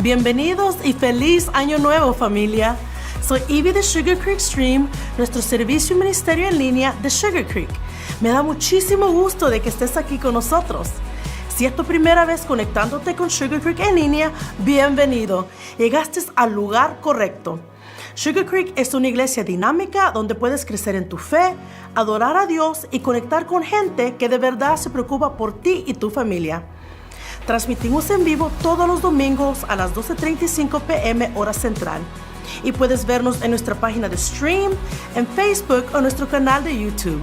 Bienvenidos y feliz año nuevo, familia. Soy Ivy de Sugar Creek Stream, nuestro servicio y ministerio en línea de Sugar Creek. Me da muchísimo gusto de que estés aquí con nosotros. Si es tu primera vez conectándote con Sugar Creek en línea, bienvenido. Llegaste al lugar correcto. Sugar Creek es una iglesia dinámica donde puedes crecer en tu fe, adorar a Dios y conectar con gente que de verdad se preocupa por ti y tu familia. Transmitimos en vivo todos los domingos a las 12:35 p.m. hora central. Y puedes vernos en nuestra página de stream, en Facebook o en nuestro canal de YouTube.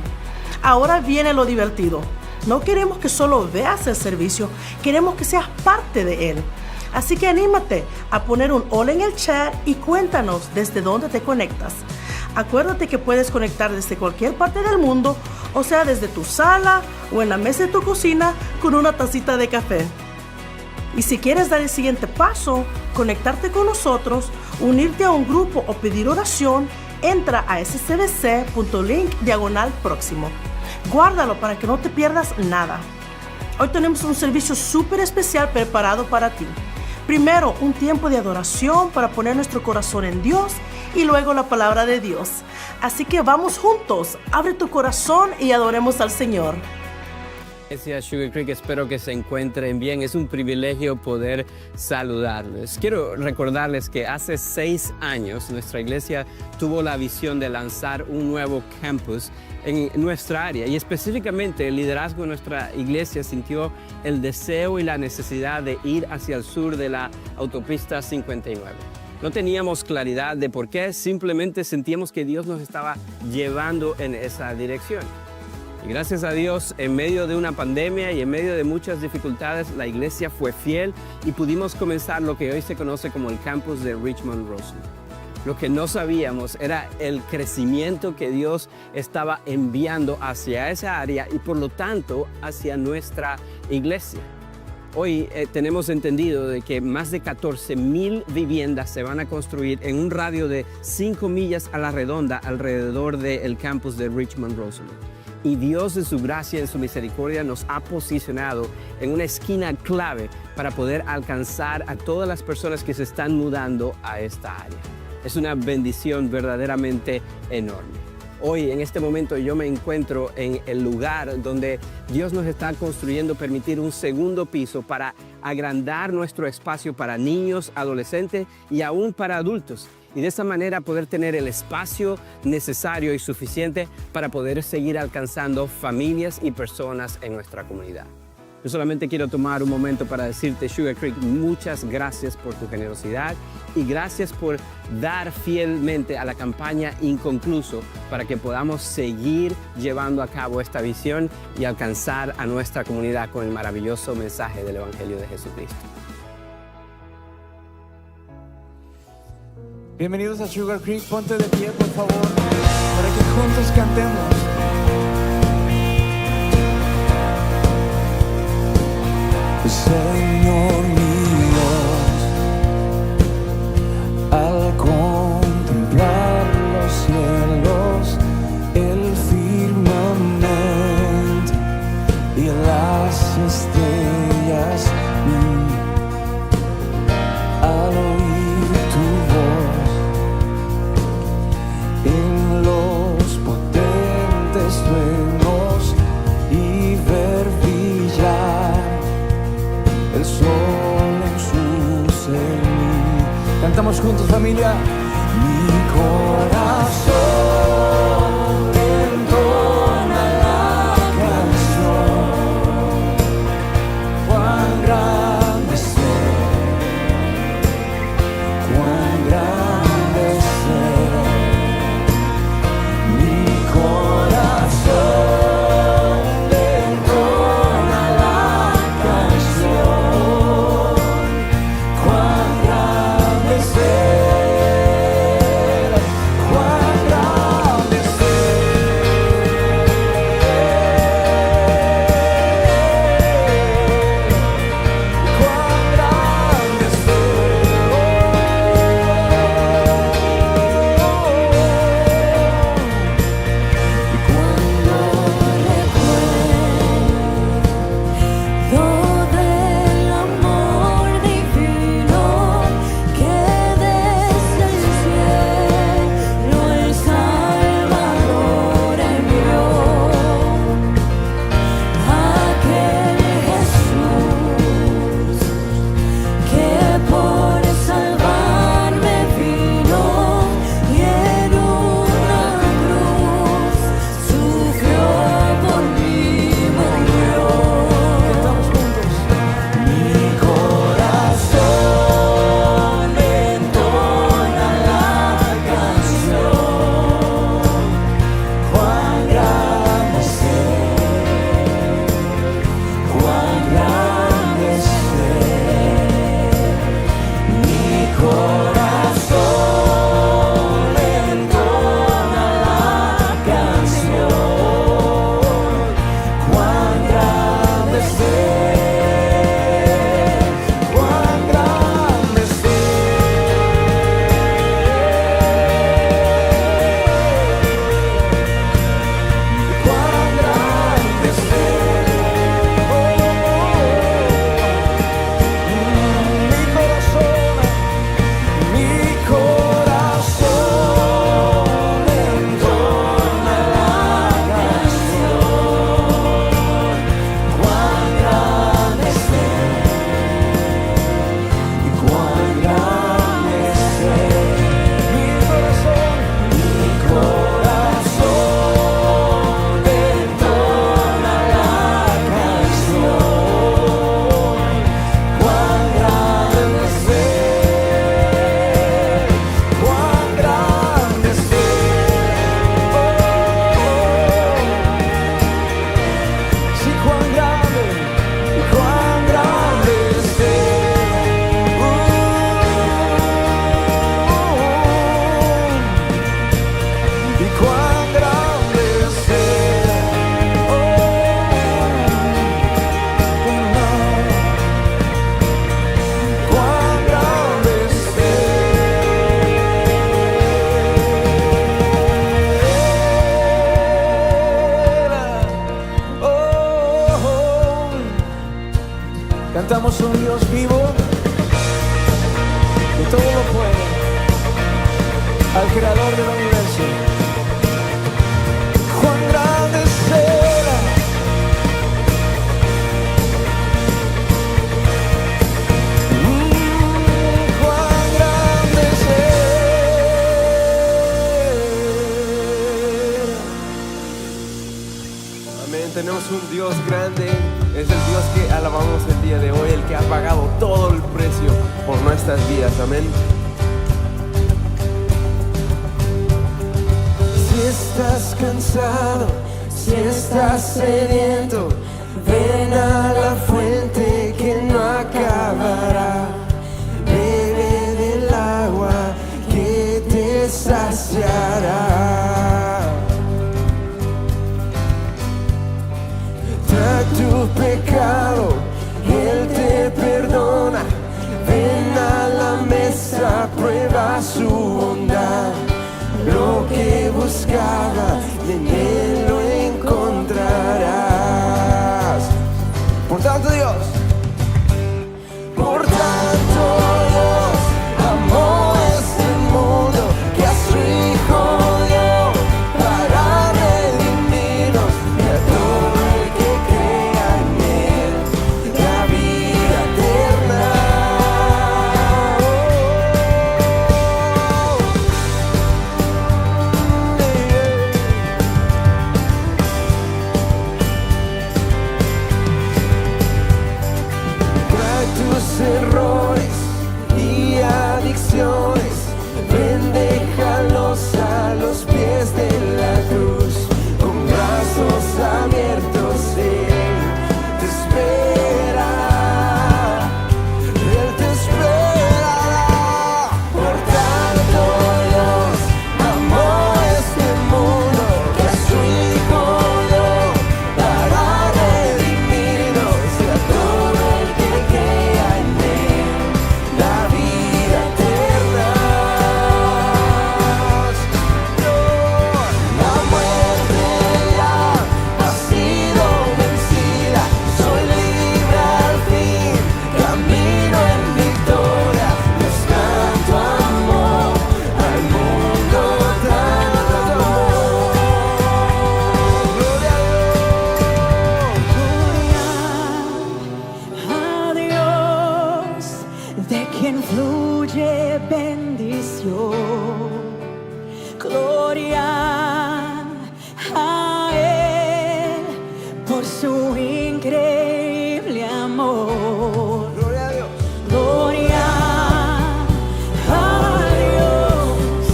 Ahora viene lo divertido. No queremos que solo veas el servicio, queremos que seas parte de él. Así que anímate a poner un hola en el chat y cuéntanos desde dónde te conectas. Acuérdate que puedes conectar desde cualquier parte del mundo, o sea, desde tu sala o en la mesa de tu cocina con una tacita de café. Y si quieres dar el siguiente paso, conectarte con nosotros, unirte a un grupo o pedir oración, entra a scbc.link/próximo. Guárdalo para que no te pierdas nada. Hoy tenemos un servicio súper especial preparado para ti. Primero, un tiempo de adoración para poner nuestro corazón en Dios y luego la palabra de Dios. Así que vamos juntos, abre tu corazón y adoremos al Señor. Gracias, Sugar Creek, espero que se encuentren bien. Es un privilegio poder saludarles. Quiero recordarles que hace 6 años nuestra iglesia tuvo la visión de lanzar un nuevo campus en nuestra área y específicamente el liderazgo de nuestra iglesia sintió el deseo y la necesidad de ir hacia el sur de la autopista 59. No teníamos claridad de por qué, simplemente sentíamos que Dios nos estaba llevando en esa dirección. Y gracias a Dios, en medio de una pandemia y en medio de muchas dificultades, la iglesia fue fiel y pudimos comenzar lo que hoy se conoce como el campus de Richmond Roseland. Lo que no sabíamos era el crecimiento que Dios estaba enviando hacia esa área y por lo tanto hacia nuestra iglesia. Hoy tenemos entendido de que más de 14,000 viviendas se van a construir en un radio de 5 millas a la redonda alrededor del campus de Richmond Roseland. Y Dios en su gracia y en su misericordia nos ha posicionado en una esquina clave para poder alcanzar a todas las personas que se están mudando a esta área. Es una bendición verdaderamente enorme. Hoy, en este momento, yo me encuentro en el lugar donde Dios nos está construyendo, permitir un segundo piso para agrandar nuestro espacio para niños, adolescentes y aún para adultos. Y de esa manera poder tener el espacio necesario y suficiente para poder seguir alcanzando familias y personas en nuestra comunidad. Yo solamente quiero tomar un momento para decirte, Sugar Creek, muchas gracias por tu generosidad y gracias por dar fielmente a la campaña Inconcluso para que podamos seguir llevando a cabo esta visión y alcanzar a nuestra comunidad con el maravilloso mensaje del Evangelio de Jesucristo. Bienvenidos a Sugar Creek, ponte de pie por favor, para que juntos cantemos. Señor mi Dios, al contemplar los cielos, el firmamento y las estrellas, al oír tu voz en los potentes truenos y ver brillar el sol en su cenit. Cantamos juntos, familia. Mi corazón entona la canción. Cuán grande es Él, cuán grande es Él. Mi corazón entona la canción. Cuán grande es Él, cuán Cantamos un Dios vivo que todo lo puede, al creador del universo. Cuán grande será, cuán grande será. Amén. Tenemos un Dios grande. Es el Dios que alabamos el día de hoy, el que ha pagado todo el precio por nuestras vidas. Amén. Si estás cansado, si estás sediento, ven a la fuente que no acabará. Bebe del agua que te saciará. Trae tu pecado, Él te perdona. Ven a la mesa, prueba su bondad. Lo que buscabas, en Él lo encontrarás. Por tanto, Dios, por tanto, Dios amó este mundo que a su Hijo dio para redimirnos y a todo el que crea en Él la vida eterna. Trae tus errores y adicciones, ven, déjalos a los pies de la cruz. Con brazos abiertos Él te espera, Él te esperará. Por tanto Dios amó este mundo que a su Hijo dio para redimirnos y a todo el que crea en Él la vida eterna. La muerte ya ha sido vencida, soy libre al fin, camino en victoria. Dios tanto amor al mundo, tanto amor. Gloria a Dios, de quien fluye bendición. Gloria a Él por su increíble amor. Gloria a Dios. Gloria a Dios,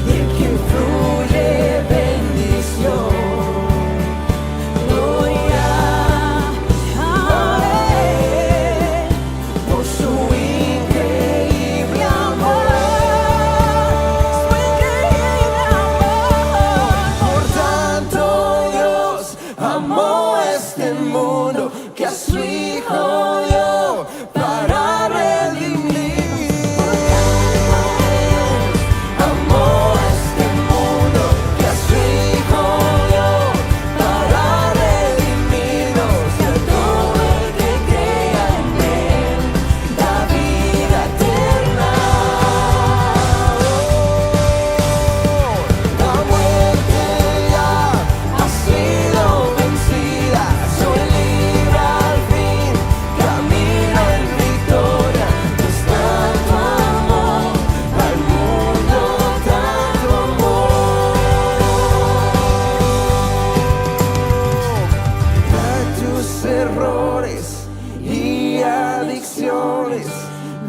de quien fluye bendición. Gloria a Él por su increíble amor. Su increíble amor. Por tanto Dios amó este mundo que a su Hijo dio para redimir. Amó este mundo que a su Hijo dio para redimirnos y a todo el que crea en Él la vida eterna. La muerte ya ha sido vencida, soy libre al fin, camino en victoria. Dios tanto amor al mundo, tanto amor. Trae tus errores y adicciones,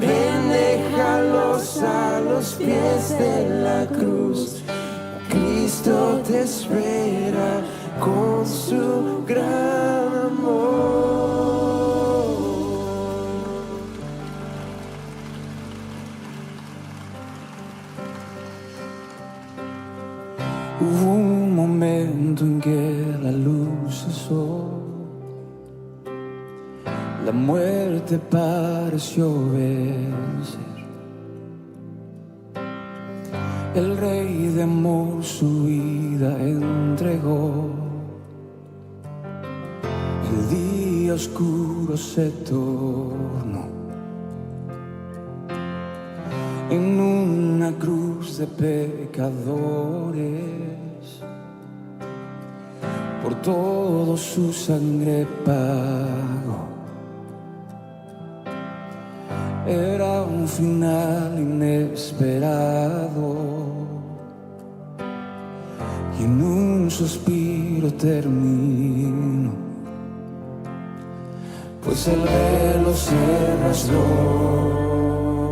ven, déjalos a los pies de la cruz. Cristo te espera con su gran amor. Hubo un momento en que la luz cesó, la muerte pareció vencer. El Rey de amor su vida entregó. El día oscuro se tornó en una cruz de pecadores, por todo su sangre pagó. Era un final inesperado y en un suspiro terminó, pues el velo se rasgó,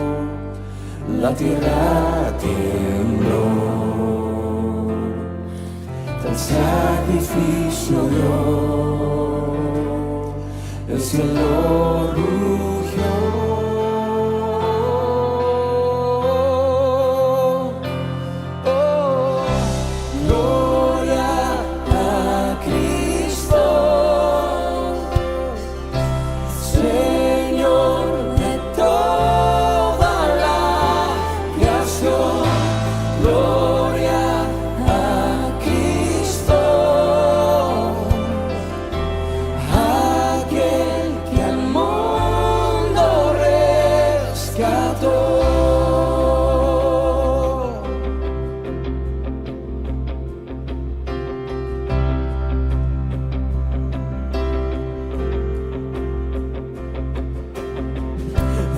la tierra tembló, tal sacrificio dio, el cielo rugió.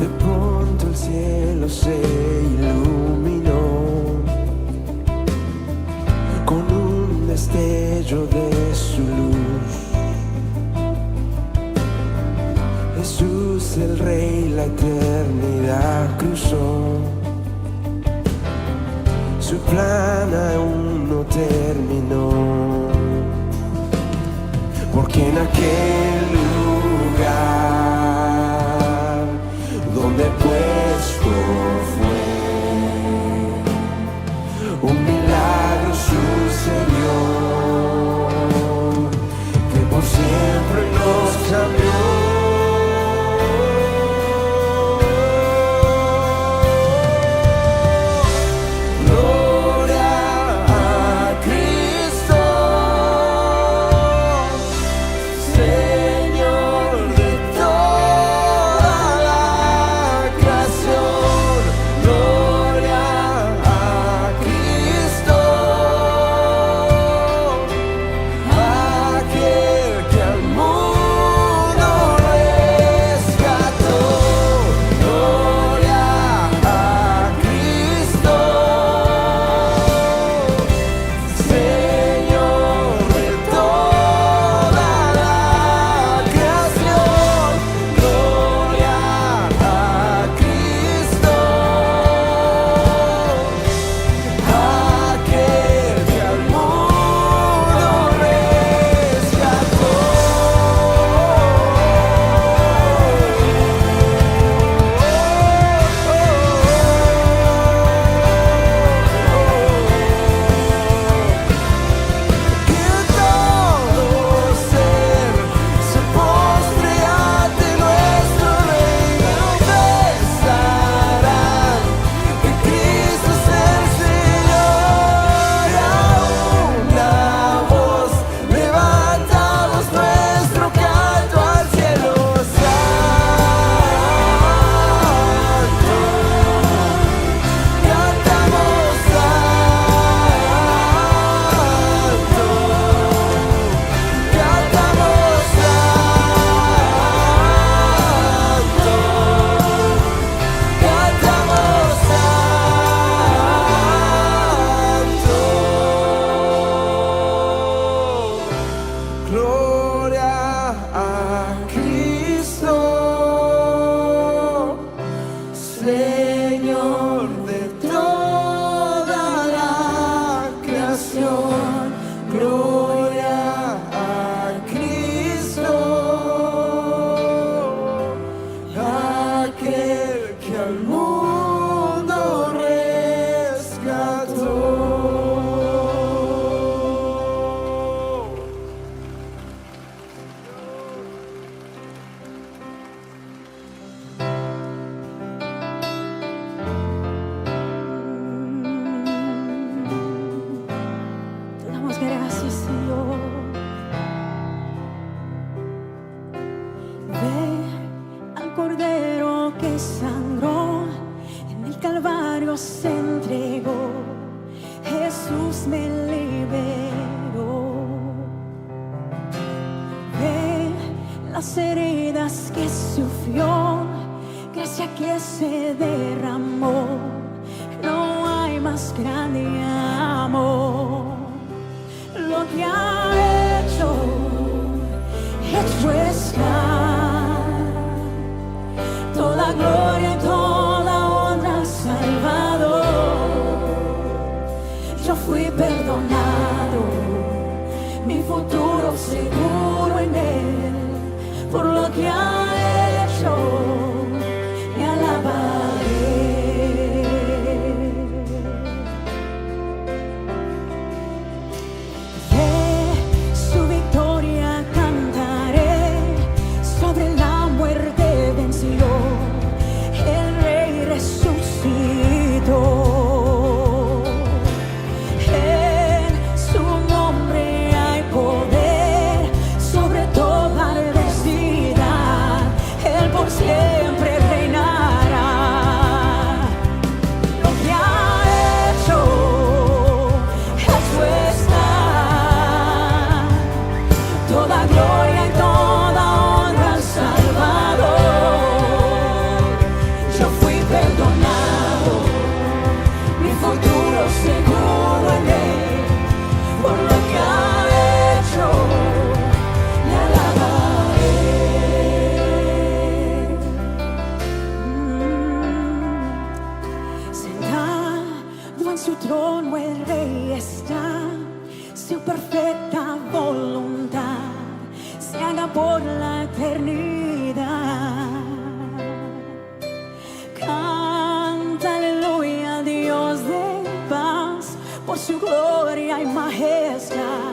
De pronto el cielo se iluminó con un destello de su luz. Jesús, el Rey, la eternidad cruzó. Su plan aún no terminó, porque en aquel lugar donde puesto fue, un milagro sucedió que por siempre nos cambió. Gloria a Cristo, Señor de toda la creación. Gloria a Cristo, aquel que al mundo rescató. Gloria a Cristo, Señor de toda la creación. Gloria a Cristo, aquel que al mundo rescató. Que todo ser se postre ante nuestro reino, besarán que Cristo es el Señor. Y a una voz levantamos nuestro canto al cielo. Santo, cantamos santo, cantamos santo, cantamos santo. Gloria a Cristo, Señor de toda la creación. Gloria a Cristo, aquel que al mundo rescató. Te damos gracias, Señor. sangró, en el Calvario se entregó, Jesús me liberó. Ve las heridas que sufrió, gracia que se derramó, no hay más grande amor. Lo que ha hecho está. Toda gloria y toda honra al Salvador. Yo fui perdonado, mi futuro seguro en Él. Por lo que ha hecho, me alabaré. De su victoria cantaré, sobre la muerte venció, el Rey resucitó. En su nombre hay poder sobre toda adversidad, Él por siempre reinará. Lo que ha hecho está. Toda gloria y toda honra al Salvador. Yo fui perdonado, mi futuro seguro en Él. Por lo que ha hecho, le alabaré. Sentado en su trono el Rey está, su perfecta voluntad se haga por la eternidad. Canta aleluya, Dios de paz, por su gloria y majestad,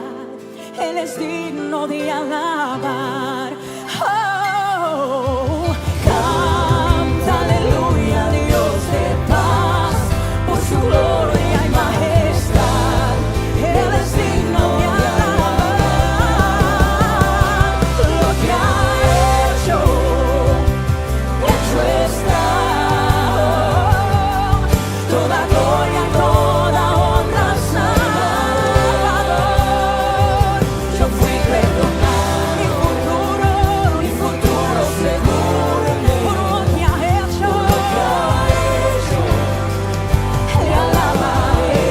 Él es digno de alabar. Oh, canta aleluya, Dios de paz, por su gloria y majestad, Él es digno de alabar. Lo que ha hecho está. Toda gloria y toda honra al Salvador. Yo fui perdonado, mi futuro seguro en Él. Por lo que ha hecho, le alabaré.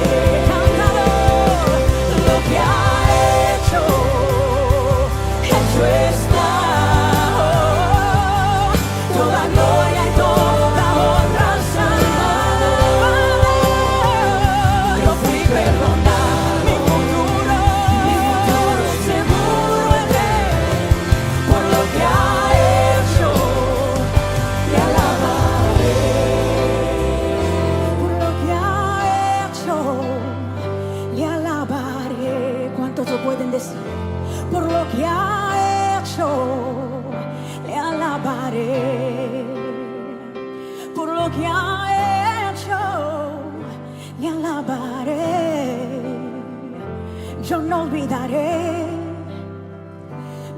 Cántalo. Lo que ha hecho está. Toda gloria y toda honra al Salvador. Yo fui perdonado, mi futuro seguro en Él. Por lo que ha hecho, le alabaré. Por lo que ha hecho, le alabaré. ¿Cuántos lo pueden decir? Por lo que ha hecho, le alabaré. Por lo que ha hecho, le alabaré. Yo no olvidaré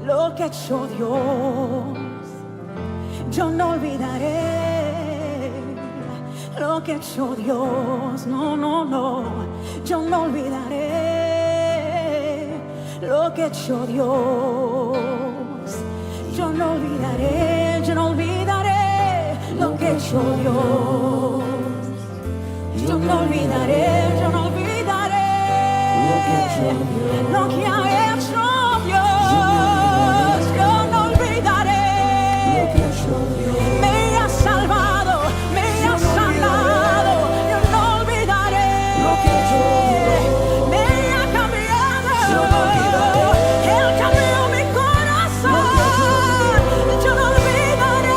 lo que ha hecho Dios. Yo no olvidaré lo que ha hecho Dios. No, no, no. Yo no olvidaré lo que ha hecho Dios. Yo no olvidaré, yo no olvidaré lo que ha hecho Dios. Yo no olvidaré, yo no olvidaré lo que ha hecho Dios. Lo que ha hecho Dios. Yo no olvidaré lo que ha hecho Dios. Me ha salvado, me ha sanado. Yo no olvidaré lo que ha hecho Dios. Me ha cambiado. Yo no olvidaré. Él cambió mi corazón. Yo no olvidaré.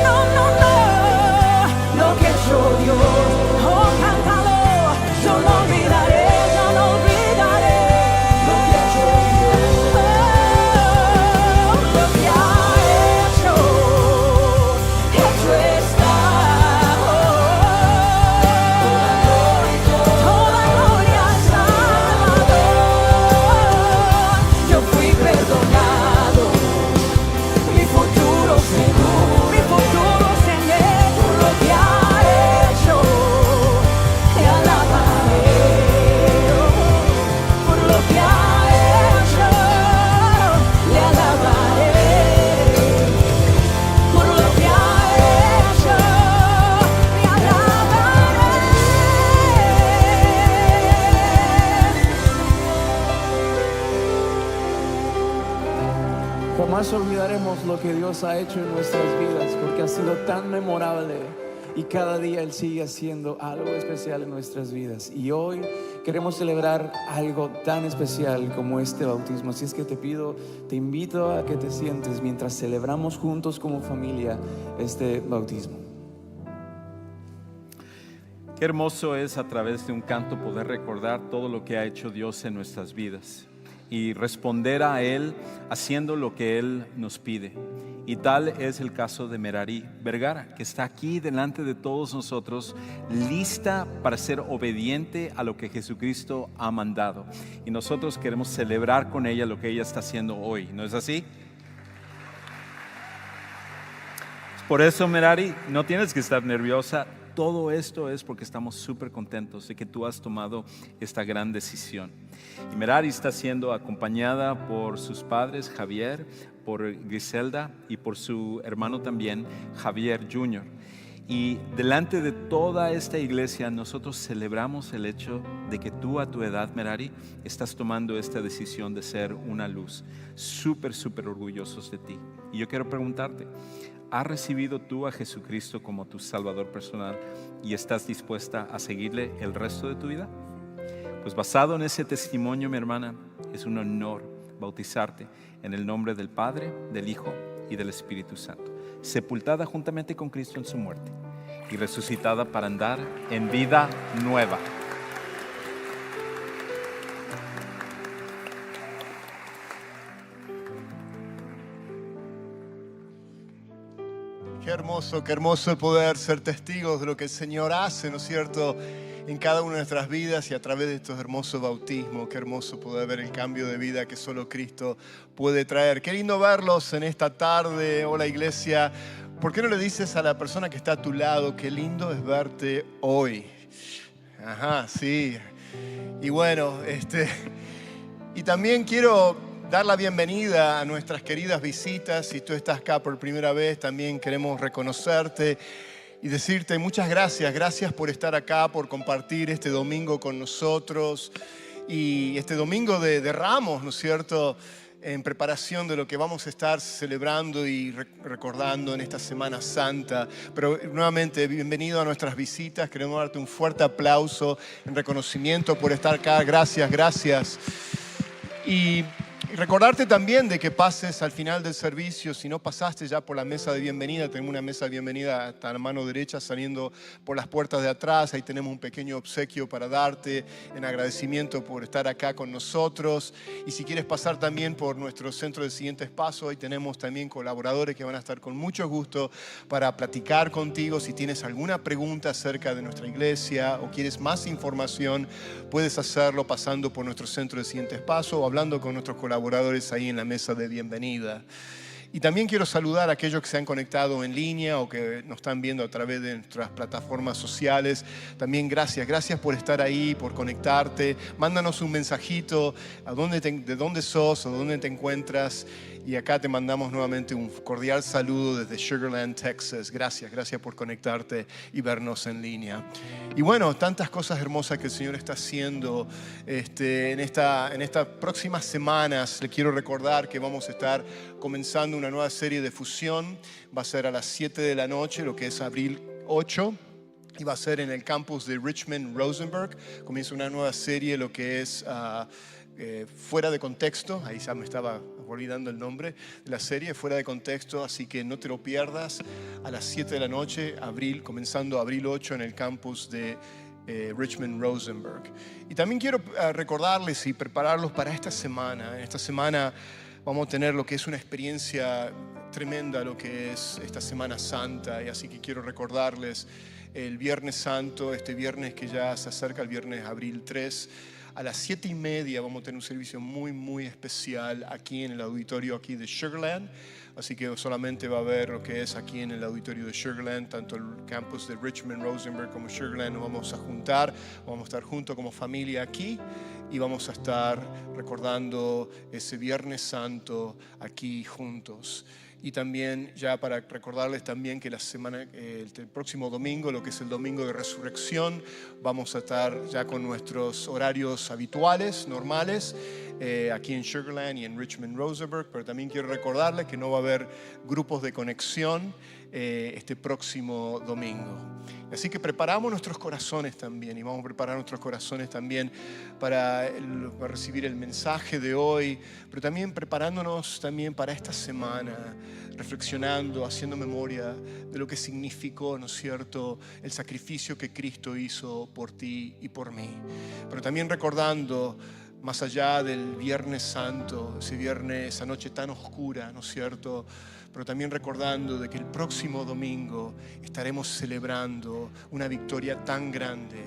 No, no, no. Lo que ha hecho Dios. Oh, cántalo. Yo no olvidaré, yo no olvidaré. nos olvidaremos lo que Dios ha hecho en nuestras vidas, porque ha sido tan memorable y cada día Él sigue haciendo algo especial en nuestras vidas. Y hoy queremos celebrar algo tan especial como este bautismo. Así es que te invito a que te sientes mientras celebramos juntos como familia este bautismo. Qué hermoso es a través de un canto poder recordar todo lo que ha hecho Dios en nuestras vidas y responder a Él haciendo lo que Él nos pide. Y tal es el caso de Merari Vergara, que está aquí delante de todos nosotros, lista para ser obediente a lo que Jesucristo ha mandado. Y nosotros queremos celebrar con ella lo que ella está haciendo hoy, ¿no es así? Por eso, Merari, no tienes que estar nerviosa. Todo esto es porque estamos súper contentos de que tú has tomado esta gran decisión. Y Merari está siendo acompañada por sus padres, Javier, por Griselda y por su hermano también, Javier Jr. Y delante de toda esta iglesia nosotros celebramos el hecho de que tú a tu edad, Merari, estás tomando esta decisión de ser una luz. Súper orgullosos de ti. Y yo quiero preguntarte, ¿has recibido tú a Jesucristo como tu Salvador personal y estás dispuesta a seguirle el resto de tu vida? Pues basado en ese testimonio, mi hermana, es un honor bautizarte en el nombre del Padre, del Hijo y del Espíritu Santo, sepultada juntamente con Cristo en su muerte y resucitada para andar en vida nueva. Qué hermoso el poder ser testigos de lo que el Señor hace, ¿no es cierto?, en cada una de nuestras vidas y a través de estos hermosos bautismos. Qué hermoso poder ver el cambio de vida que solo Cristo puede traer. Qué lindo verlos en esta tarde. Hola, iglesia. ¿Por qué no le dices a la persona que está a tu lado, qué lindo es verte hoy? Ajá, sí. Y bueno, y también quiero dar la bienvenida a nuestras queridas visitas. Si tú estás acá por primera vez, también queremos reconocerte y decirte muchas gracias. Gracias por estar acá, por compartir este domingo con nosotros. Y este domingo de Ramos, ¿no es cierto?, en preparación de lo que vamos a estar celebrando y recordando en esta Semana Santa. Pero nuevamente, bienvenido a nuestras visitas. Queremos darte un fuerte aplauso en reconocimiento por estar acá. Gracias. Y recordarte también de que pases al final del servicio. Si no pasaste ya por la mesa de bienvenida, tenemos una mesa de bienvenida hasta la mano derecha saliendo por las puertas de atrás. Ahí tenemos un pequeño obsequio para darte en agradecimiento por estar acá con nosotros. Y si quieres pasar también por nuestro centro de siguientes pasos, ahí tenemos también colaboradores que van a estar con mucho gusto para platicar contigo. Si tienes alguna pregunta acerca de nuestra iglesia o quieres más información, puedes hacerlo pasando por nuestro centro de siguientes pasos o hablando con nuestros colaboradores ahí en la mesa de bienvenida. Y también quiero saludar a aquellos que se han conectado en línea o que nos están viendo a través de nuestras plataformas sociales. También gracias por estar ahí, por conectarte. Mándanos un mensajito de dónde sos o dónde te encuentras. Y acá te mandamos nuevamente un cordial saludo desde Sugar Land, Texas. Gracias por conectarte y vernos en línea. Y bueno, tantas cosas hermosas que el Señor está haciendo en estas próximas semanas. Le quiero recordar que vamos a estar comenzando una nueva serie de fusión. Va a ser a las 7 de la noche, lo que es abril 8. Y va a ser en el campus de Richmond Rosenberg. Comienza una nueva serie, lo que es Fuera de Contexto. Ahí ya me estaba olvidando el nombre de la serie, Fuera de Contexto, así que no te lo pierdas. A las 7 de la noche, comenzando abril 8 en el campus de Richmond Rosenberg. Y también quiero recordarles y prepararlos para esta semana. En esta semana vamos a tener lo que es una experiencia tremenda, lo que es esta Semana Santa, y así que quiero recordarles el Viernes Santo, este viernes que ya se acerca, el viernes abril 3, a las 7:30 vamos a tener un servicio muy especial aquí en el auditorio aquí de Sugar Land. Así que solamente va a haber lo que es aquí en el auditorio de Sugar Land, tanto el campus de Richmond Rosenberg como Sugar Land. Nos vamos a juntar, vamos a estar juntos como familia aquí y vamos a estar recordando ese Viernes Santo aquí juntos. Y también ya para recordarles también que el próximo domingo, lo que es el domingo de resurrección, vamos a estar ya con nuestros horarios habituales, normales. aquí en Sugarland y en Richmond Rosenberg, pero también quiero recordarles que no va a haber grupos de conexión este próximo domingo. Así que preparamos nuestros corazones también, y vamos a preparar nuestros corazones también para recibir el mensaje de hoy, pero también preparándonos también para esta semana, reflexionando, haciendo memoria de lo que significó, ¿no es cierto?, el sacrificio que Cristo hizo por ti y por mí. Pero también recordando, más allá del Viernes Santo, ese viernes, esa noche tan oscura, ¿no es cierto?, pero también recordando de que el próximo domingo estaremos celebrando una victoria tan grande,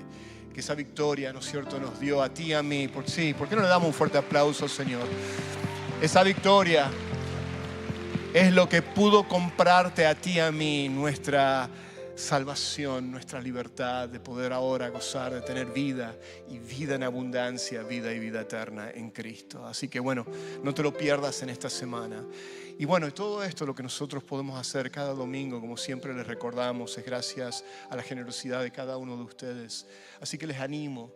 que esa victoria, ¿no es cierto?, nos dio a ti y a mí. ¿Por qué no le damos un fuerte aplauso, Señor? Esa victoria es lo que pudo comprarte a ti y a mí nuestra salvación, nuestra libertad de poder ahora gozar de tener vida y vida en abundancia, vida y vida eterna en Cristo. Así que bueno, no te lo pierdas en esta semana. Y bueno, todo esto lo que nosotros podemos hacer cada domingo, como siempre les recordamos, es gracias a la generosidad de cada uno de ustedes. Así que les animo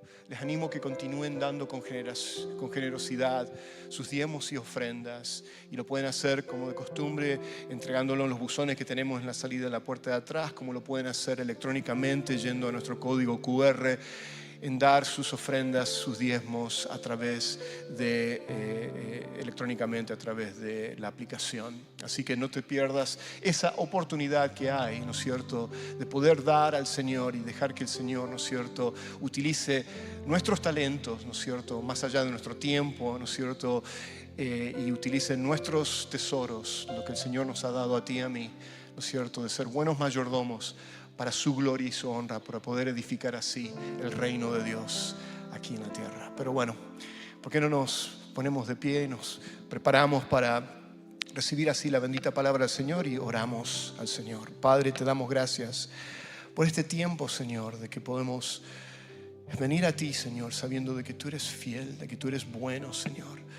que continúen dando con generosidad sus diezmos y ofrendas. Y lo pueden hacer como de costumbre, entregándolo en los buzones que tenemos en la salida de la puerta de atrás, como lo pueden hacer electrónicamente yendo a nuestro código QR, en dar sus ofrendas, sus diezmos a través de, electrónicamente a través de la aplicación. Así que no te pierdas esa oportunidad que hay, ¿no es cierto?, de poder dar al Señor y dejar que el Señor, ¿no es cierto?, utilice nuestros talentos, ¿no es cierto?, más allá de nuestro tiempo, ¿no es cierto?, y utilice nuestros tesoros, lo que el Señor nos ha dado a ti y a mí, ¿no es cierto?, de ser buenos mayordomos para su gloria y su honra, para poder edificar así el reino de Dios aquí en la tierra. Pero bueno, ¿por qué no nos ponemos de pie y nos preparamos para recibir así la bendita palabra del Señor y oramos al Señor? Padre, te damos gracias por este tiempo, Señor, de que podemos venir a ti, Señor, sabiendo de que tú eres fiel, de que tú eres bueno, Señor.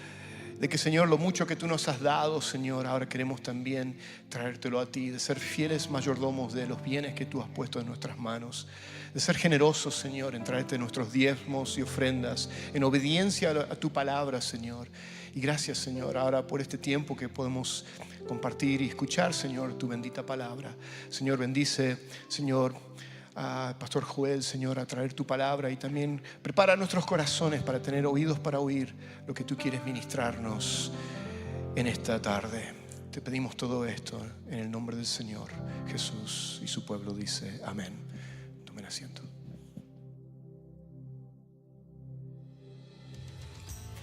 De que, Señor, lo mucho que tú nos has dado, Señor, ahora queremos también traértelo a ti, de ser fieles mayordomos de los bienes que tú has puesto en nuestras manos, de ser generosos, Señor, en traerte nuestros diezmos y ofrendas, en obediencia a tu palabra, Señor. Y gracias, Señor, ahora por este tiempo que podemos compartir y escuchar, Señor, tu bendita palabra. Señor, bendice, Señor, a Pastor Joel, Señor, a traer tu palabra, y también prepara nuestros corazones para tener oídos para oír lo que tú quieres ministrarnos en esta tarde. Te pedimos todo esto en el nombre del Señor Jesús, y su pueblo dice amén. Tomen asiento.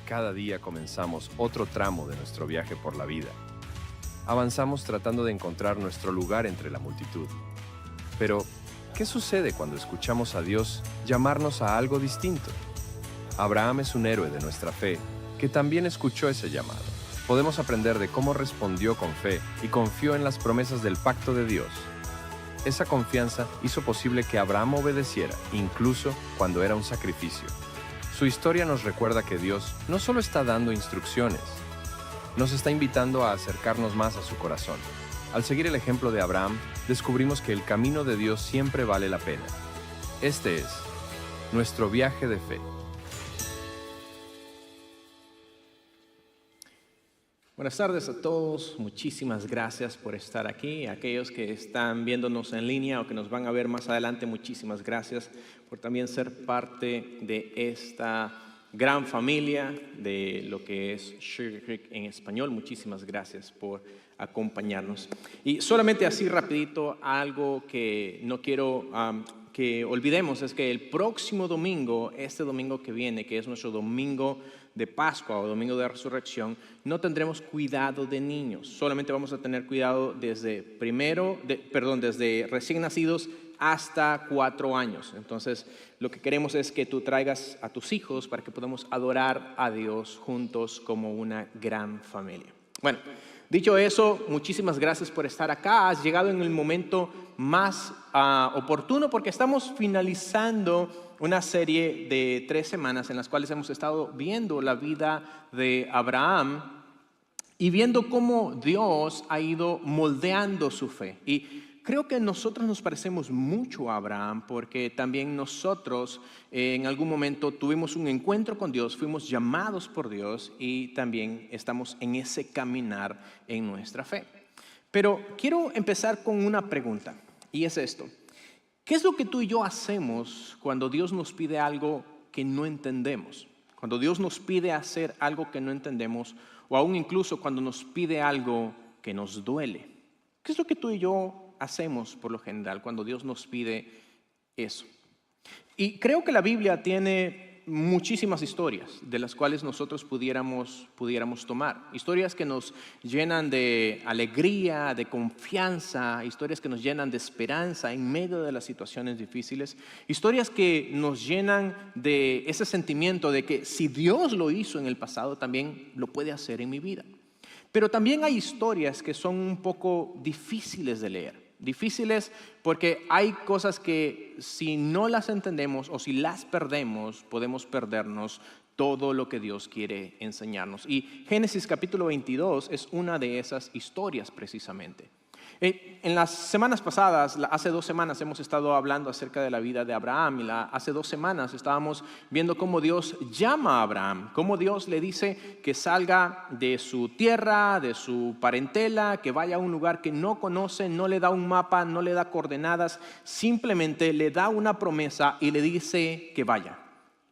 Cada día comenzamos otro tramo de nuestro viaje por la vida. Avanzamos tratando de encontrar nuestro lugar entre la multitud. Pero ¿qué sucede cuando escuchamos a Dios llamarnos a algo distinto? Abraham es un héroe de nuestra fe que también escuchó ese llamado. Podemos aprender de cómo respondió con fe y confió en las promesas del pacto de Dios. Esa confianza hizo posible que Abraham obedeciera, incluso cuando era un sacrificio. Su historia nos recuerda que Dios no solo está dando instrucciones, nos está invitando a acercarnos más a su corazón. Al seguir el ejemplo de Abraham, descubrimos que el camino de Dios siempre vale la pena. Este es nuestro viaje de fe. Buenas tardes a todos, muchísimas gracias por estar aquí. Aquellos que están viéndonos en línea o que nos van a ver más adelante, muchísimas gracias por también ser parte de esta gran familia de lo que es Sugar Creek en español. Muchísimas gracias por acompañarnos. Y solamente así rapidito, algo que no quiero que olvidemos es que el próximo domingo, este domingo que viene, que es nuestro domingo de Pascua o domingo de Resurrección, no tendremos cuidado de niños. Solamente vamos a tener cuidado desde desde recién nacidos hasta 4 años. Entonces, lo que queremos es que tú traigas a tus hijos para que podamos adorar a Dios juntos como una gran familia. Bueno, dicho eso, muchísimas gracias por estar acá. Has llegado en el momento más oportuno, porque estamos finalizando una serie de 3 semanas en las cuales hemos estado viendo la vida de Abraham y viendo cómo Dios ha ido moldeando su fe. Y creo que nosotros nos parecemos mucho a Abraham porque también nosotros en algún momento tuvimos un encuentro con Dios, fuimos llamados por Dios y también estamos en ese caminar en nuestra fe. Pero quiero empezar con una pregunta y es esto. ¿Qué es lo que tú y yo hacemos cuando Dios nos pide algo que no entendemos? Cuando Dios nos pide hacer algo que no entendemos o aún incluso cuando nos pide algo que nos duele. ¿Qué es lo que tú y yo hacemos por lo general cuando Dios nos pide eso? Y creo que la Biblia tiene muchísimas historias de las cuales nosotros pudiéramos tomar. Historias que nos llenan de alegría, de confianza, historias que nos llenan de esperanza en medio de las situaciones difíciles, historias que nos llenan de ese sentimiento de que si Dios lo hizo en el pasado, también lo puede hacer en mi vida. Pero también hay historias que son un poco difíciles de leer. Difíciles porque hay cosas que si no las entendemos o si las perdemos, podemos perdernos todo lo que Dios quiere enseñarnos. Y Génesis capítulo 22 es una de esas historias precisamente. En las semanas pasadas, hace 2 semanas hemos estado hablando acerca de la vida de Abraham y hace 2 semanas estábamos viendo cómo Dios llama a Abraham, cómo Dios le dice que salga de su tierra, de su parentela, que vaya a un lugar que no conoce, no le da un mapa, no le da coordenadas, simplemente le da una promesa y le dice que vaya.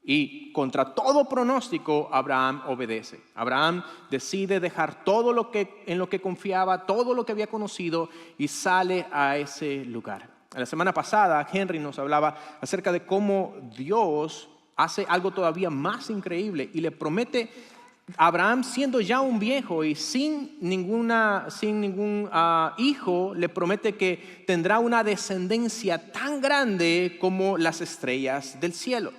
Y contra todo pronóstico, Abraham obedece. Abraham decide dejar todo en lo que confiaba, todo lo que había conocido y sale a ese lugar. La semana pasada, Henry nos hablaba acerca de cómo Dios hace algo todavía más increíble y le promete a Abraham, siendo ya un viejo y sin ningún hijo, le promete que tendrá una descendencia tan grande como las estrellas del cielo.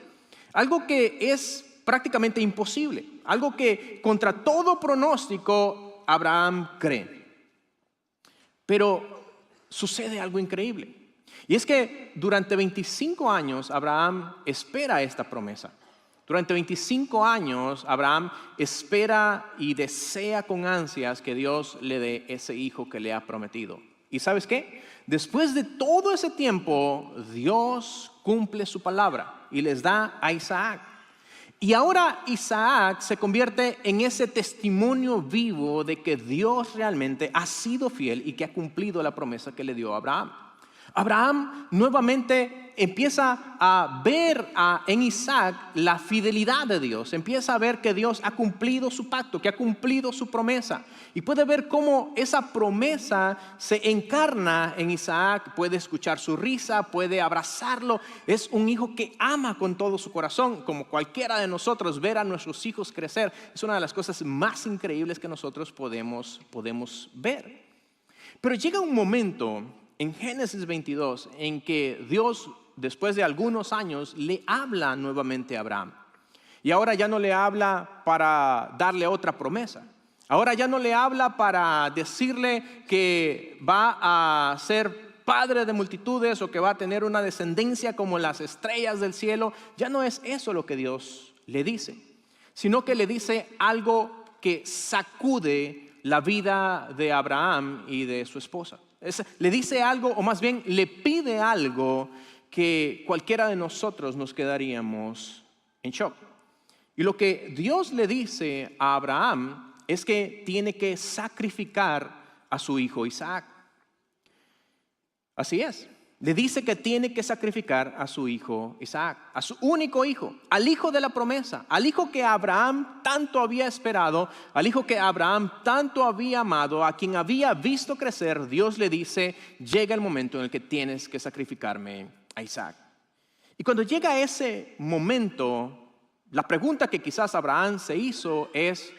Algo que es prácticamente imposible, algo que contra todo pronóstico Abraham cree. Pero sucede algo increíble. Y es que durante 25 años Abraham espera esta promesa. Durante 25 años Abraham espera y desea con ansias que Dios le dé ese hijo que le ha prometido. ¿Y sabes qué? Después de todo ese tiempo, Dios cumple su palabra y les da a Isaac. Y ahora Isaac se convierte en ese testimonio vivo de que Dios realmente ha sido fiel y que ha cumplido la promesa que le dio a Abraham. Abraham nuevamente empieza a ver en Isaac la fidelidad de Dios. Empieza a ver que Dios ha cumplido su pacto, que ha cumplido su promesa. Y puede ver cómo esa promesa se encarna en Isaac. Puede escuchar su risa, puede abrazarlo. Es un hijo que ama con todo su corazón. Como cualquiera de nosotros, ver a nuestros hijos crecer es una de las cosas más increíbles que nosotros podemos ver. Pero llega un momento en Génesis 22 en que Dios, después de algunos años, le habla nuevamente a Abraham. Y ahora ya no le habla para darle otra promesa. Ahora ya no le habla para decirle que va a ser padre de multitudes o que va a tener una descendencia como las estrellas del cielo. Ya no es eso lo que Dios le dice, sino que le dice algo que sacude la vida de Abraham y de su esposa. Le dice algo, o más bien le pide algo que cualquiera de nosotros nos quedaríamos en shock. Y lo que Dios le dice a Abraham es que tiene que sacrificar a su hijo Isaac. Así es. Le dice que tiene que sacrificar a su hijo Isaac, a su único hijo, al hijo de la promesa, al hijo que Abraham tanto había esperado, al hijo que Abraham tanto había amado, a quien había visto crecer. Dios le dice, llega el momento en el que tienes que sacrificarme a Isaac. Y cuando llega ese momento, la pregunta que quizás Abraham se hizo es,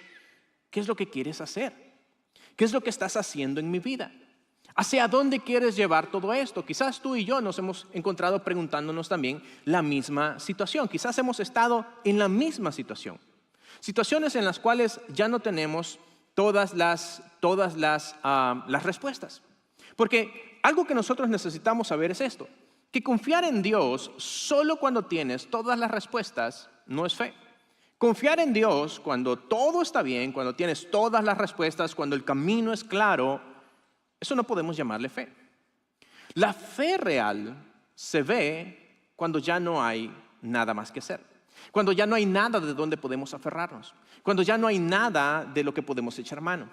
¿qué es lo que quieres hacer? ¿Qué es lo que estás haciendo en mi vida? ¿Hacia dónde quieres llevar todo esto? Quizás tú y yo nos hemos encontrado preguntándonos también la misma situación. Quizás hemos estado en la misma situación. Situaciones en las cuales ya no tenemos todas las respuestas. Porque algo que nosotros necesitamos saber es esto, que confiar en Dios solo cuando tienes todas las respuestas no es fe. Confiar en Dios cuando todo está bien, cuando tienes todas las respuestas, cuando el camino es claro, eso no podemos llamarle fe. La fe real se ve cuando ya no hay nada más que hacer. Cuando ya no hay nada de donde podemos aferrarnos. Cuando ya no hay nada de lo que podemos echar mano.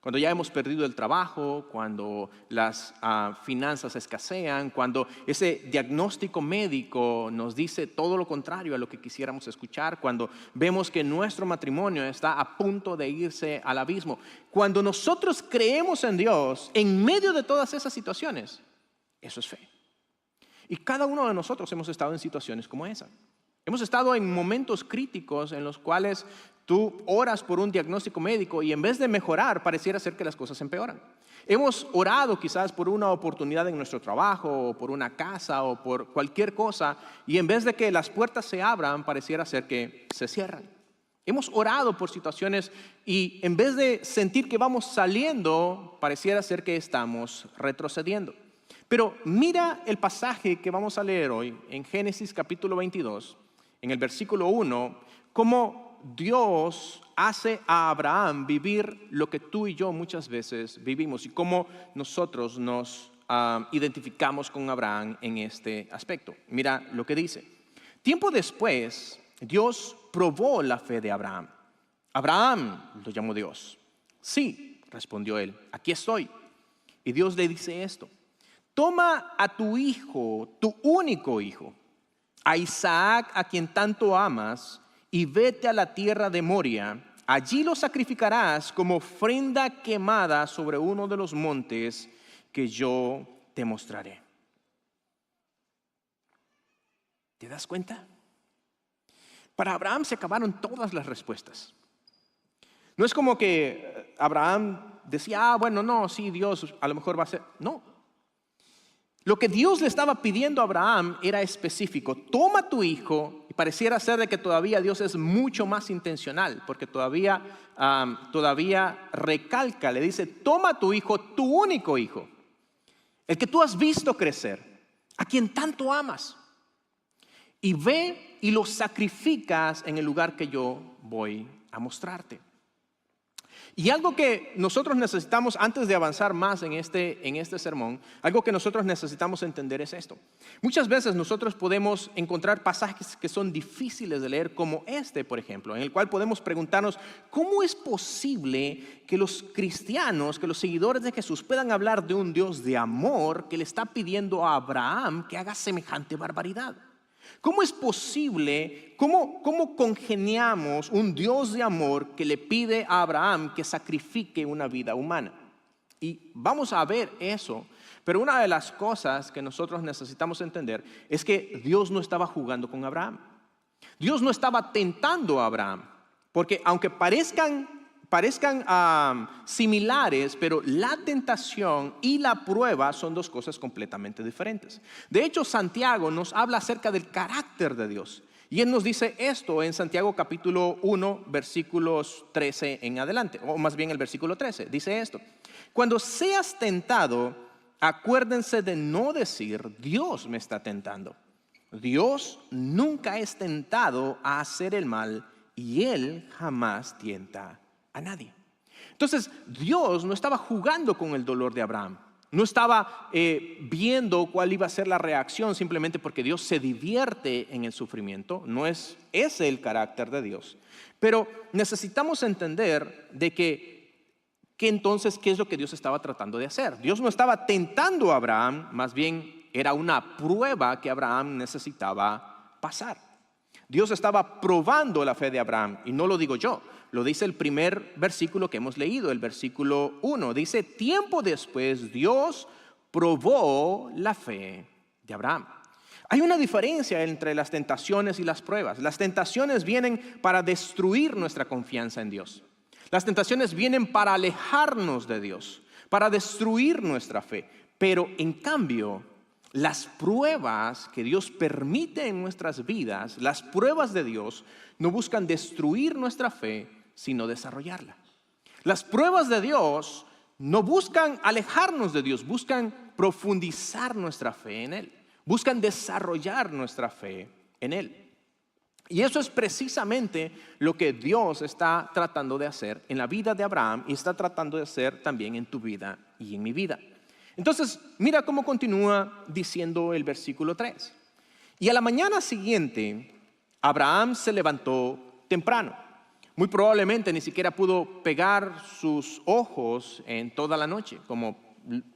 Cuando ya hemos perdido el trabajo, cuando las finanzas escasean, cuando ese diagnóstico médico nos dice todo lo contrario a lo que quisiéramos escuchar, cuando vemos que nuestro matrimonio está a punto de irse al abismo. Cuando nosotros creemos en Dios, en medio de todas esas situaciones, eso es fe. Y cada uno de nosotros hemos estado en situaciones como esa. Hemos estado en momentos críticos en los cuales tú oras por un diagnóstico médico y en vez de mejorar, pareciera ser que las cosas empeoran. Hemos orado quizás por una oportunidad en nuestro trabajo, o por una casa, o por cualquier cosa, y en vez de que las puertas se abran, pareciera ser que se cierran. Hemos orado por situaciones y en vez de sentir que vamos saliendo, pareciera ser que estamos retrocediendo. Pero mira el pasaje que vamos a leer hoy en Génesis capítulo 22, en el versículo 1, cómo Dios hace a Abraham vivir lo que tú y yo muchas veces vivimos y cómo nosotros nos identificamos con Abraham en este aspecto. Mira lo que dice. Tiempo después, Dios probó la fe de Abraham. Abraham, lo llamó Dios. Sí, respondió él, aquí estoy. Y Dios le dice esto. Toma a tu hijo, tu único hijo, a Isaac, a quien tanto amas, y vete a la tierra de Moria. Allí lo sacrificarás como ofrenda quemada sobre uno de los montes que yo te mostraré. ¿Te das cuenta? Para Abraham se acabaron todas las respuestas. No es como que Abraham decía, bueno, no, sí, Dios a lo mejor va a hacer. No. Lo que Dios le estaba pidiendo a Abraham era específico. Toma tu hijo, y pareciera ser de que todavía Dios es mucho más intencional, porque todavía recalca, le dice, toma tu hijo, tu único hijo, el que tú has visto crecer, a quien tanto amas, y ve y lo sacrificas en el lugar que yo voy a mostrarte. Y algo que nosotros necesitamos, antes de avanzar más en este sermón, algo que nosotros necesitamos entender es esto. Muchas veces nosotros podemos encontrar pasajes que son difíciles de leer, como este, por ejemplo, en el cual podemos preguntarnos, ¿cómo es posible que los cristianos, que los seguidores de Jesús puedan hablar de un Dios de amor que le está pidiendo a Abraham que haga semejante barbaridad? ¿Cómo es posible, cómo congeniamos un Dios de amor que le pide a Abraham que sacrifique una vida humana? Y vamos a ver eso, pero una de las cosas que nosotros necesitamos entender es que Dios no estaba jugando con Abraham. Dios no estaba tentando a Abraham, porque aunque parezcan similares, pero la tentación y la prueba son dos cosas completamente diferentes. De hecho, Santiago nos habla acerca del carácter de Dios. Y él nos dice esto en Santiago capítulo 1, versículos 13 en adelante, o más bien el versículo 13. Dice esto: cuando seas tentado, acuérdense de no decir, Dios me está tentando. Dios nunca es tentado a hacer el mal y Él jamás tienta a nadie. Entonces, Dios no estaba jugando con el dolor de Abraham. No estaba viendo cuál iba a ser la reacción simplemente porque Dios se divierte en el sufrimiento. No es ese el carácter de Dios. Pero necesitamos entender de que entonces, ¿qué es lo que Dios estaba tratando de hacer? Dios no estaba tentando a Abraham, más bien era una prueba que Abraham necesitaba pasar. Dios estaba probando la fe de Abraham, y no lo digo yo, lo dice el primer versículo que hemos leído, el versículo 1. Dice, tiempo después Dios probó la fe de Abraham. Hay una diferencia entre las tentaciones y las pruebas. Las tentaciones vienen para destruir nuestra confianza en Dios. Las tentaciones vienen para alejarnos de Dios, para destruir nuestra fe. Pero en cambio, las pruebas que Dios permite en nuestras vidas, las pruebas de Dios, no buscan destruir nuestra fe, sino desarrollarla. Las pruebas de Dios no buscan alejarnos de Dios, buscan profundizar nuestra fe en Él, buscan desarrollar nuestra fe en Él. Y eso es precisamente lo que Dios está tratando de hacer en la vida de Abraham y está tratando de hacer también en tu vida y en mi vida. Entonces, mira cómo continúa diciendo el versículo 3. Y a la mañana siguiente, Abraham se levantó temprano. Muy probablemente ni siquiera pudo pegar sus ojos en toda la noche, como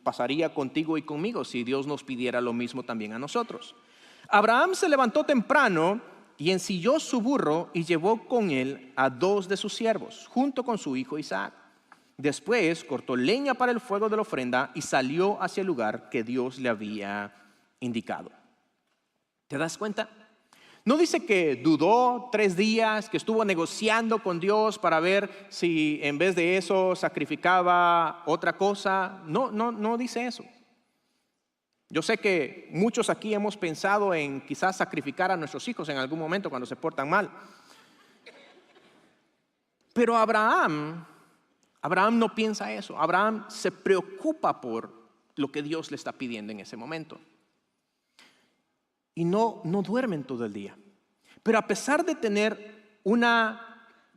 pasaría contigo y conmigo si Dios nos pidiera lo mismo también a nosotros. Abraham se levantó temprano y ensilló su burro y llevó con él a 2 de sus siervos, junto con su hijo Isaac. Después cortó leña para el fuego de la ofrenda y salió hacia el lugar que Dios le había indicado. ¿Te das cuenta? No dice que dudó 3 días, que estuvo negociando con Dios para ver si en vez de eso sacrificaba otra cosa. No dice eso. Yo sé que muchos aquí hemos pensado en quizás sacrificar a nuestros hijos en algún momento cuando se portan mal. Pero Abraham no piensa eso. Abraham se preocupa por lo que Dios le está pidiendo en ese momento. Y no duermen todo el día. Pero a pesar de tener una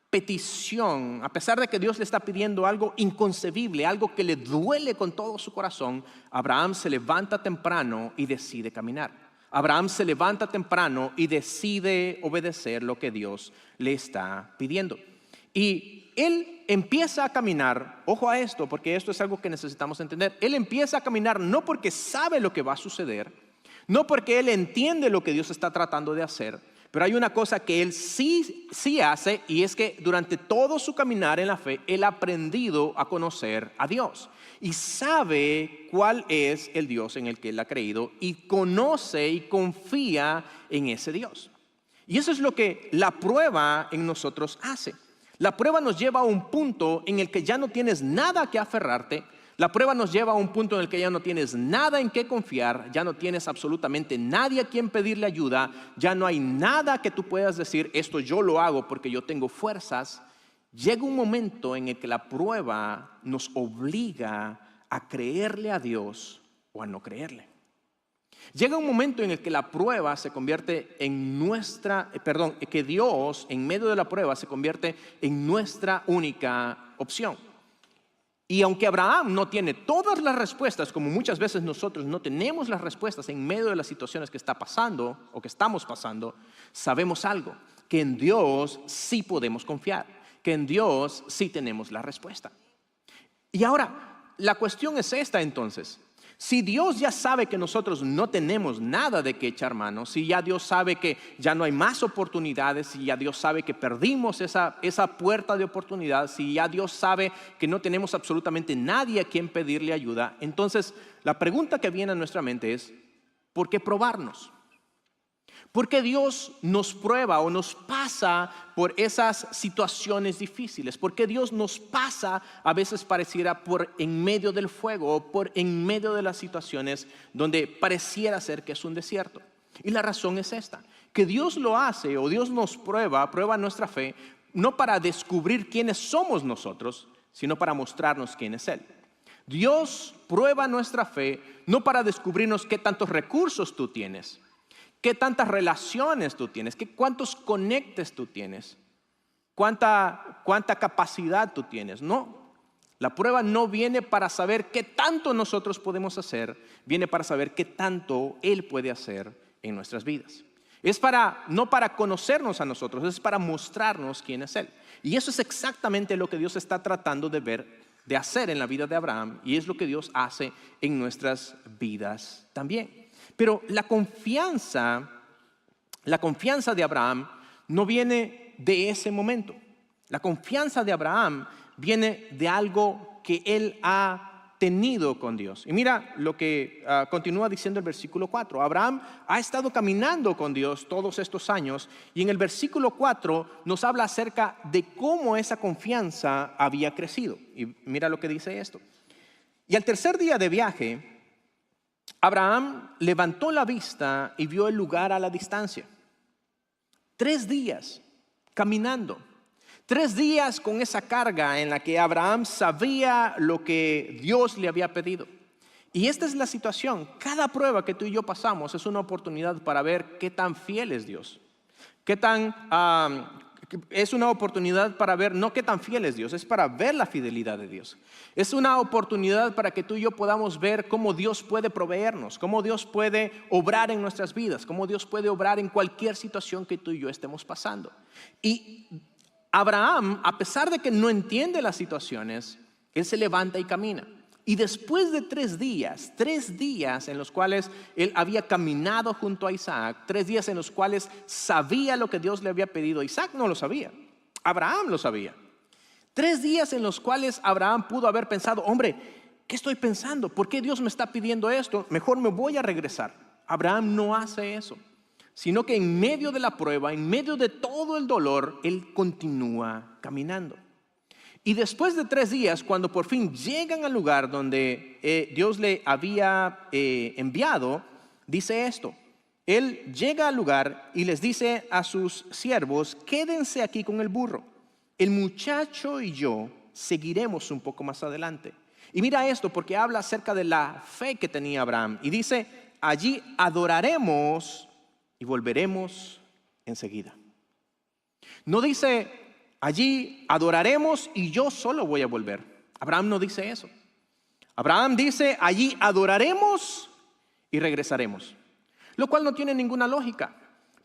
petición, a pesar de que Dios le está pidiendo algo inconcebible, algo que le duele con todo su corazón, Abraham se levanta temprano y decide caminar. Abraham se levanta temprano y decide obedecer lo que Dios le está pidiendo. Y él empieza a caminar, ojo a esto, porque esto es algo que necesitamos entender. Él empieza a caminar no porque sabe lo que va a suceder, no porque él entiende lo que Dios está tratando de hacer, pero hay una cosa que él sí hace, y es que durante todo su caminar en la fe, él ha aprendido a conocer a Dios y sabe cuál es el Dios en el que él ha creído y conoce y confía en ese Dios. Y eso es lo que la prueba en nosotros hace. La prueba nos lleva a un punto en el que ya no tienes nada que aferrarte. La prueba nos lleva a un punto en el que ya no tienes nada en qué confiar, ya no tienes absolutamente nadie a quien pedirle ayuda, ya no hay nada que tú puedas decir, esto yo lo hago porque yo tengo fuerzas. Llega un momento en el que la prueba nos obliga a creerle a Dios o a no creerle. Llega un momento en el que la prueba se convierte en que Dios en medio de la prueba se convierte en nuestra única opción. Y aunque Abraham no tiene todas las respuestas, como muchas veces nosotros no tenemos las respuestas en medio de las situaciones que está pasando o que estamos pasando, sabemos algo, que en Dios sí podemos confiar, que en Dios sí tenemos la respuesta. Y ahora, la cuestión es esta entonces. Si Dios ya sabe que nosotros no tenemos nada de qué echar mano, si ya Dios sabe que ya no hay más oportunidades, si ya Dios sabe que perdimos esa puerta de oportunidad, si ya Dios sabe que no tenemos absolutamente nadie a quien pedirle ayuda, entonces la pregunta que viene a nuestra mente es, ¿por qué probarnos? ¿Por qué Dios nos prueba o nos pasa por esas situaciones difíciles? ¿Por qué Dios nos pasa, a veces pareciera, por en medio del fuego o por en medio de las situaciones donde pareciera ser que es un desierto? Y la razón es esta, que Dios lo hace o Dios nos prueba nuestra fe, no para descubrir quiénes somos nosotros, sino para mostrarnos quién es Él. Dios prueba nuestra fe no para descubrirnos qué tantos recursos tú tienes, qué tantas relaciones tú tienes, cuántos conectes tú tienes, cuánta capacidad tú tienes. No, la prueba no viene para saber qué tanto nosotros podemos hacer, viene para saber qué tanto Él puede hacer en nuestras vidas. Es no para conocernos a nosotros, es para mostrarnos quién es Él. Y eso es exactamente lo que Dios está tratando de hacer en la vida de Abraham, y es lo que Dios hace en nuestras vidas también. Pero la confianza de Abraham no viene de ese momento. La confianza de Abraham viene de algo que él ha tenido con Dios. Y mira lo que continúa diciendo el versículo 4. Abraham ha estado caminando con Dios todos estos años, y en el versículo 4 nos habla acerca de cómo esa confianza había crecido. Y mira lo que dice esto. Y al tercer día de viaje, Abraham levantó la vista y vio el lugar a la distancia. 3 días caminando, 3 días con esa carga en la que Abraham sabía lo que Dios le había pedido. Y esta es la situación. Cada prueba que tú y yo pasamos es una oportunidad para ver qué tan fiel es Dios, qué Es una oportunidad para ver no qué tan fiel es Dios, es para ver la fidelidad de Dios. Es una oportunidad para que tú y yo podamos ver cómo Dios puede proveernos, cómo Dios puede obrar en nuestras vidas, cómo Dios puede obrar en cualquier situación que tú y yo estemos pasando. Y Abraham, a pesar de que no entiende las situaciones, él se levanta y camina. Y después de 3 días en los cuales él había caminado junto a Isaac, 3 días en los cuales sabía lo que Dios le había pedido. Isaac no lo sabía, Abraham lo sabía. 3 días en los cuales Abraham pudo haber pensado, hombre, ¿qué estoy pensando? ¿Por qué Dios me está pidiendo esto? Mejor me voy a regresar. Abraham no hace eso, sino que en medio de la prueba, en medio de todo el dolor, él continúa caminando. Y después de 3 días, cuando por fin llegan al lugar donde Dios le había enviado, dice esto. Él llega al lugar y les dice a sus siervos, quédense aquí con el burro. El muchacho y yo seguiremos un poco más adelante. Y mira esto, porque habla acerca de la fe que tenía Abraham. Y dice, allí adoraremos y volveremos enseguida. No dice, allí adoraremos y yo solo voy a volver. Abraham no dice eso. Abraham dice, allí adoraremos y regresaremos. Lo cual no tiene ninguna lógica.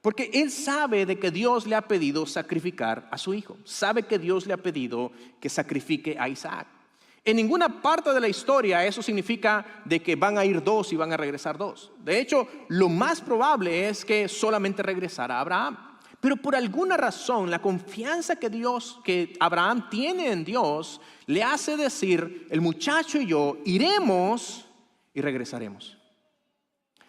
Porque él sabe de que Dios le ha pedido sacrificar a su hijo. Sabe que Dios le ha pedido que sacrifique a Isaac. En ninguna parte de la historia eso significa de que van a ir 2 y van a regresar 2. De hecho, lo más probable es que solamente regresara Abraham. Pero por alguna razón, la confianza que Abraham tiene en Dios, le hace decir, el muchacho y yo iremos y regresaremos.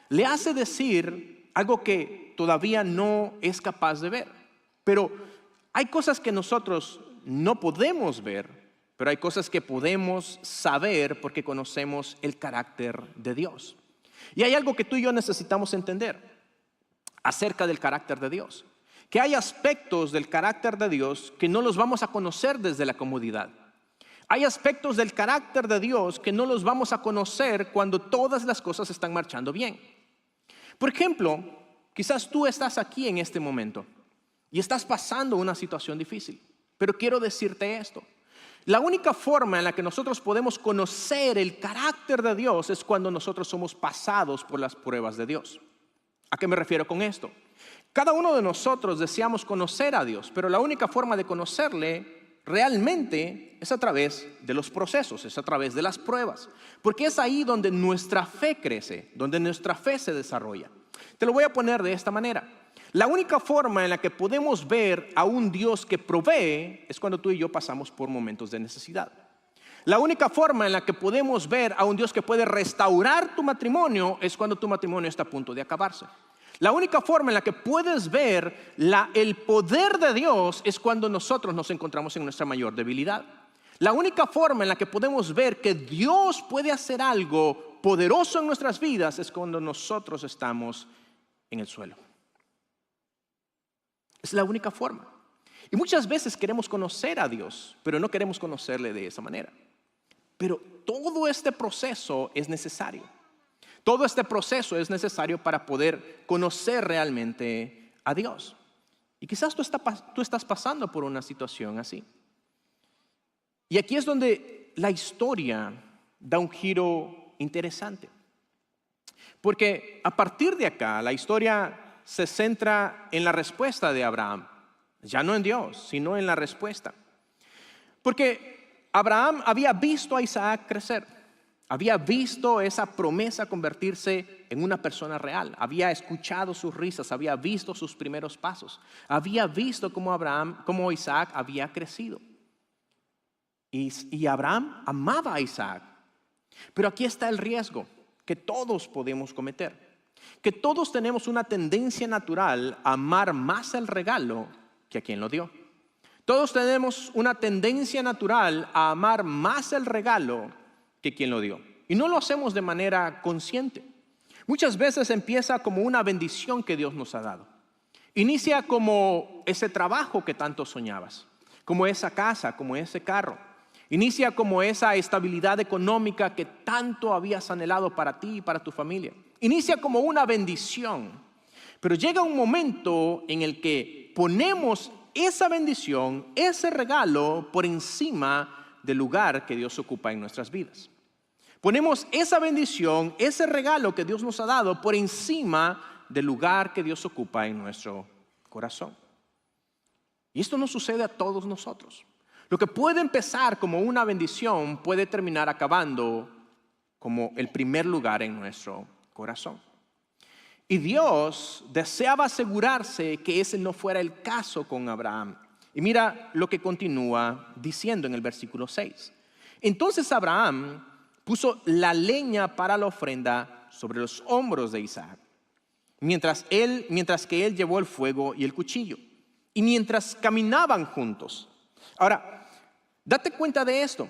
Le hace decir algo que todavía no es capaz de ver. Pero hay cosas que nosotros no podemos ver, pero hay cosas que podemos saber porque conocemos el carácter de Dios. Y hay algo que tú y yo necesitamos entender acerca del carácter de Dios. Que hay aspectos del carácter de Dios que no los vamos a conocer desde la comodidad. Hay aspectos del carácter de Dios que no los vamos a conocer cuando todas las cosas están marchando bien. Por ejemplo, quizás tú estás aquí en este momento y estás pasando una situación difícil. Pero quiero decirte esto. La única forma en la que nosotros podemos conocer el carácter de Dios es cuando nosotros somos pasados por las pruebas de Dios. ¿A qué me refiero con esto? Cada uno de nosotros deseamos conocer a Dios, pero la única forma de conocerle realmente es a través de los procesos, es a través de las pruebas, porque es ahí donde nuestra fe crece, donde nuestra fe se desarrolla. Te lo voy a poner de esta manera. La única forma en la que podemos ver a un Dios que provee es cuando tú y yo pasamos por momentos de necesidad. La única forma en la que podemos ver a un Dios que puede restaurar tu matrimonio es cuando tu matrimonio está a punto de acabarse. La única forma en la que puedes ver el poder de Dios es cuando nosotros nos encontramos en nuestra mayor debilidad. La única forma en la que podemos ver que Dios puede hacer algo poderoso en nuestras vidas es cuando nosotros estamos en el suelo. Es la única forma. Y muchas veces queremos conocer a Dios, pero no queremos conocerle de esa manera. Pero todo este proceso es necesario. Todo este proceso es necesario para poder conocer realmente a Dios. Y quizás tú estás pasando por una situación así. Y aquí es donde la historia da un giro interesante. Porque a partir de acá, la historia se centra en la respuesta de Abraham. Ya no en Dios, sino en la respuesta. Porque Abraham había visto a Isaac crecer. Había visto esa promesa convertirse en una persona real. Había escuchado sus risas, había visto sus primeros pasos. Había visto cómo Isaac había crecido. Y Abraham amaba a Isaac. Pero aquí está el riesgo que todos podemos cometer. Que todos tenemos una tendencia natural a amar más el regalo que a quien lo dio. Todos tenemos una tendencia natural a amar más el regalo que quien lo dio. Y no lo hacemos de manera consciente. Muchas veces empieza como una bendición que Dios nos ha dado. Inicia como ese trabajo que tanto soñabas, como esa casa, como ese carro. Inicia como esa estabilidad económica que tanto habías anhelado para ti y para tu familia. Inicia como una bendición. Pero llega un momento en el que ponemos esa bendición, ese regalo por encima del lugar que Dios ocupa en nuestras vidas. Ponemos esa bendición, ese regalo que Dios nos ha dado por encima del lugar que Dios ocupa en nuestro corazón. Y esto no sucede a todos nosotros. Lo que puede empezar como una bendición puede terminar acabando como el primer lugar en nuestro corazón. Y Dios deseaba asegurarse que ese no fuera el caso con Abraham. Y mira lo que continúa diciendo en el versículo 6. Entonces Abraham puso la leña para la ofrenda sobre los hombros de Isaac, mientras que él llevó el fuego y el cuchillo, y mientras caminaban juntos. Ahora, date cuenta de esto.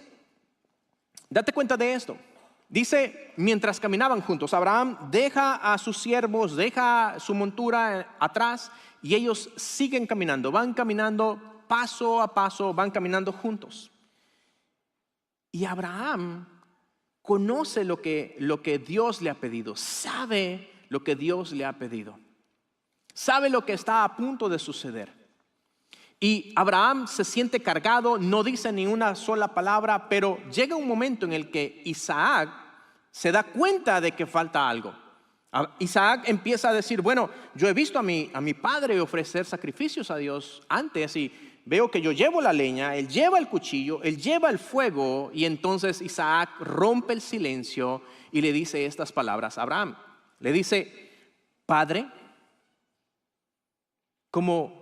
Dice, mientras caminaban juntos, Abraham deja a sus siervos, deja su montura atrás y ellos siguen caminando, van caminando paso a paso, van caminando juntos. Y Abraham conoce lo que Dios le ha pedido, sabe lo que Dios le ha pedido, sabe lo que está a punto de suceder. Y Abraham se siente cargado, no dice ni una sola palabra, pero llega un momento en el que Isaac se da cuenta de que falta algo. Isaac empieza a decir, bueno, yo he visto a mi padre ofrecer sacrificios a Dios antes y veo que yo llevo la leña, él lleva el cuchillo, él lleva el fuego. Y entonces Isaac rompe el silencio y le dice estas palabras a Abraham. Le dice, Padre, como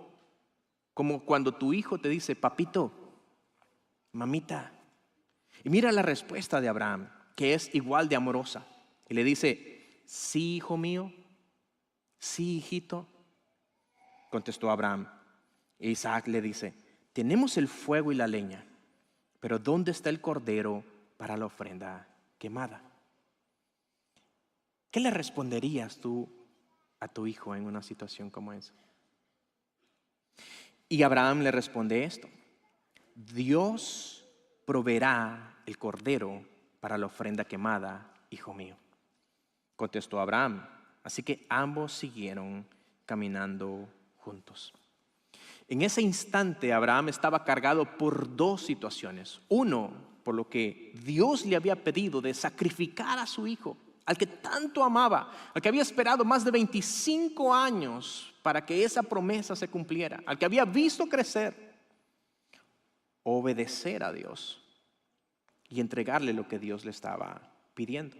cuando tu hijo te dice, papito, mamita. Y mira la respuesta de Abraham, que es igual de amorosa. Y le dice, sí, hijo mío, sí, hijito. Contestó Abraham. E Isaac le dice, tenemos el fuego y la leña, pero ¿dónde está el cordero para la ofrenda quemada? ¿Qué le responderías tú a tu hijo en una situación como esa? Y Abraham le responde esto: Dios proveerá el cordero para la ofrenda quemada, hijo mío. Contestó Abraham. Así que ambos siguieron caminando juntos. En ese instante Abraham estaba cargado por dos situaciones. Uno, por lo que Dios le había pedido de sacrificar a su hijo, al que tanto amaba, al que había esperado más de 25 años para que esa promesa se cumpliera, al que había visto crecer. Obedecer a Dios y entregarle lo que Dios le estaba pidiendo.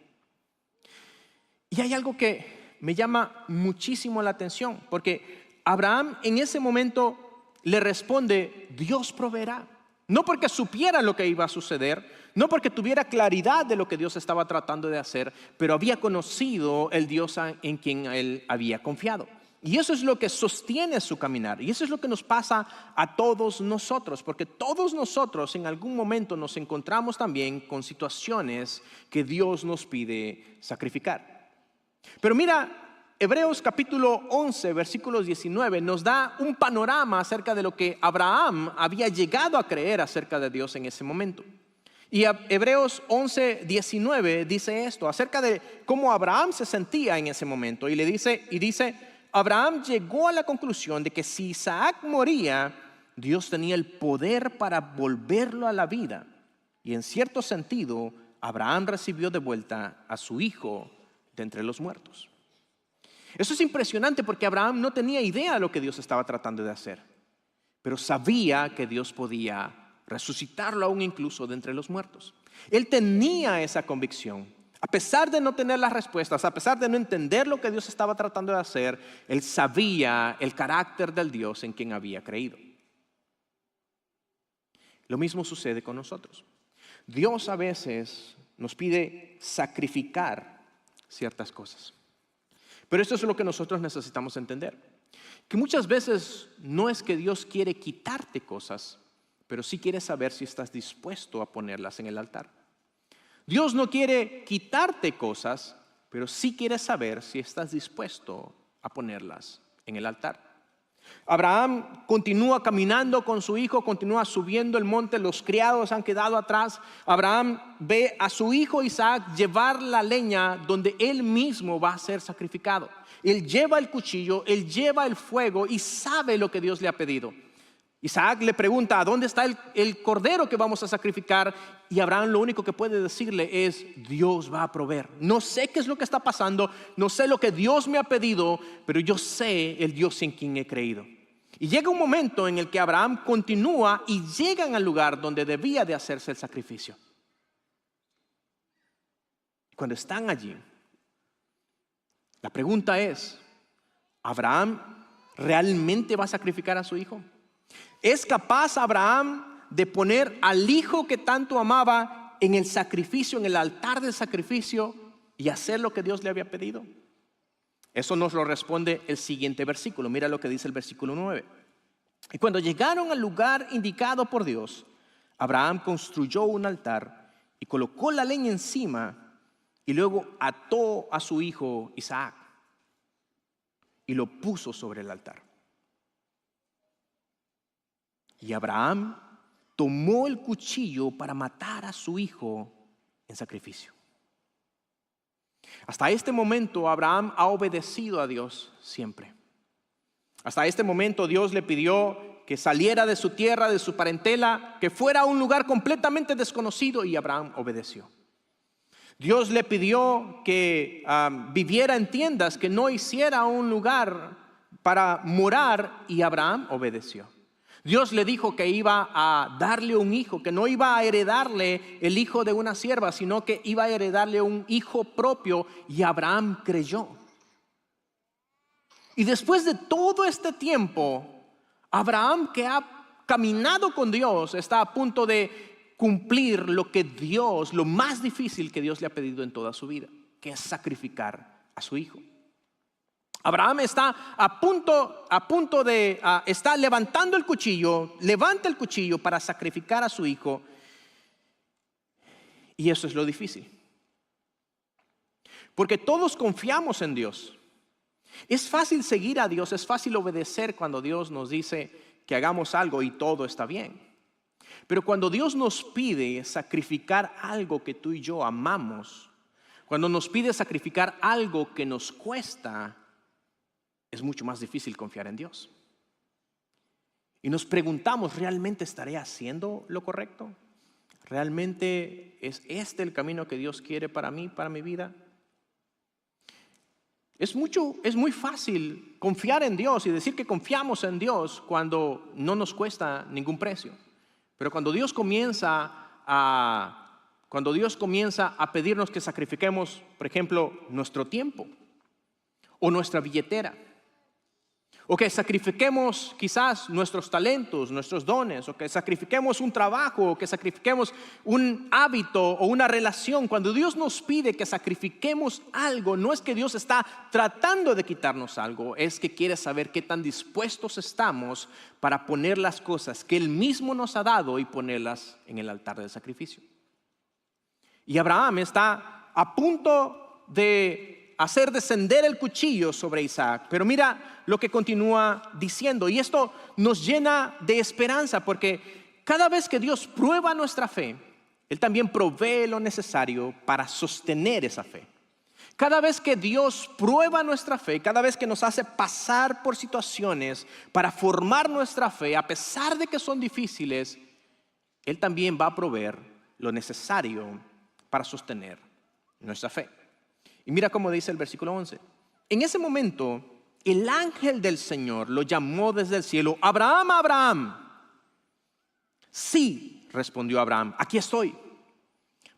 Y hay algo que me llama muchísimo la atención, porque Abraham en ese momento le responde, Dios proveerá. No porque supiera lo que iba a suceder, no porque tuviera claridad de lo que Dios estaba tratando de hacer, pero había conocido el Dios en quien él había confiado. Y eso es lo que sostiene su caminar. Y eso es lo que nos pasa a todos nosotros, porque todos nosotros en algún momento nos encontramos también con situaciones que Dios nos pide sacrificar. Pero mira, Hebreos capítulo 11, versículos 19 nos da un panorama acerca de lo que Abraham había llegado a creer acerca de Dios en ese momento. Y Hebreos 11, 19 dice esto acerca de cómo Abraham se sentía en ese momento. Y dice, Abraham llegó a la conclusión de que si Isaac moría, Dios tenía el poder para volverlo a la vida. Y en cierto sentido, Abraham recibió de vuelta a su hijo de entre los muertos. Eso es impresionante porque Abraham no tenía idea de lo que Dios estaba tratando de hacer, pero sabía que Dios podía resucitarlo aún incluso de entre los muertos. Él tenía esa convicción. A pesar de no tener las respuestas, a pesar de no entender lo que Dios estaba tratando de hacer, él sabía el carácter del Dios en quien había creído. Lo mismo sucede con nosotros. Dios a veces nos pide sacrificar ciertas cosas. Pero esto es lo que nosotros necesitamos entender. Que muchas veces no es que Dios quiere quitarte cosas, pero sí quiere saber si estás dispuesto a ponerlas en el altar. Dios no quiere quitarte cosas, pero sí quiere saber si estás dispuesto a ponerlas en el altar. Abraham continúa caminando con su hijo, continúa subiendo el monte, los criados han quedado atrás. Abraham ve a su hijo Isaac llevar la leña donde él mismo va a ser sacrificado. Él lleva el cuchillo, él lleva el fuego y sabe lo que Dios le ha pedido. Isaac le pregunta, ¿a dónde está el cordero que vamos a sacrificar? Y Abraham lo único que puede decirle es, Dios va a proveer. No sé qué es lo que está pasando, no sé lo que Dios me ha pedido, pero yo sé el Dios en quien he creído. Y llega un momento en el que Abraham continúa y llegan al lugar donde debía de hacerse el sacrificio. Cuando están allí, la pregunta es, ¿Abraham realmente va a sacrificar a su hijo? ¿Es capaz Abraham de poner al hijo que tanto amaba en el sacrificio, en el altar del sacrificio y hacer lo que Dios le había pedido? Eso nos lo responde el siguiente versículo. Mira lo que dice el versículo 9. Y cuando llegaron al lugar indicado por Dios, Abraham construyó un altar y colocó la leña encima y luego ató a su hijo Isaac y lo puso sobre el altar. Y Abraham tomó el cuchillo para matar a su hijo en sacrificio. Hasta este momento Abraham ha obedecido a Dios siempre. Hasta este momento Dios le pidió que saliera de su tierra, de su parentela, que fuera a un lugar completamente desconocido, y Abraham obedeció. Dios le pidió que viviera en tiendas, que no hiciera un lugar para morar, y Abraham obedeció. Dios le dijo que iba a darle un hijo, que no iba a heredarle el hijo de una sierva, sino que iba a heredarle un hijo propio, y Abraham creyó. Y después de todo este tiempo, Abraham, que ha caminado con Dios, está a punto de cumplir lo que Dios, lo más difícil que Dios le ha pedido en toda su vida, que es sacrificar a su hijo. Abraham está está levantando el cuchillo, levanta el cuchillo para sacrificar a su hijo. Y eso es lo difícil. Porque todos confiamos en Dios. Es fácil seguir a Dios, es fácil obedecer cuando Dios nos dice que hagamos algo y todo está bien. Pero cuando Dios nos pide sacrificar algo que tú y yo amamos, cuando nos pide sacrificar algo que nos cuesta, es mucho más difícil confiar en Dios. Y nos preguntamos, ¿realmente estaré haciendo lo correcto? ¿Realmente es este el camino que Dios quiere para mí, para mi vida? Es muy fácil confiar en Dios y decir que confiamos en Dios cuando no nos cuesta ningún precio. Pero cuando Dios comienza a pedirnos que sacrifiquemos, por ejemplo, nuestro tiempo o nuestra billetera, o que sacrifiquemos quizás nuestros talentos, nuestros dones, o que sacrifiquemos un trabajo, o que sacrifiquemos un hábito o una relación. Cuando Dios nos pide que sacrifiquemos algo, no es que Dios está tratando de quitarnos algo, es que quiere saber qué tan dispuestos estamos para poner las cosas que Él mismo nos ha dado y ponerlas en el altar del sacrificio. Y Abraham está a punto de hacer descender el cuchillo sobre Isaac. Pero mira lo que continúa diciendo. Y esto nos llena de esperanza, porque cada vez que Dios prueba nuestra fe, Él también provee lo necesario para sostener esa fe. Cada vez que Dios prueba nuestra fe, cada vez que nos hace pasar por situaciones para formar nuestra fe, a pesar de que son difíciles, Él también va a proveer lo necesario para sostener nuestra fe. Y mira cómo dice el versículo 11. En ese momento, el ángel del Señor lo llamó desde el cielo: Abraham, Abraham. Sí, respondió Abraham, aquí estoy.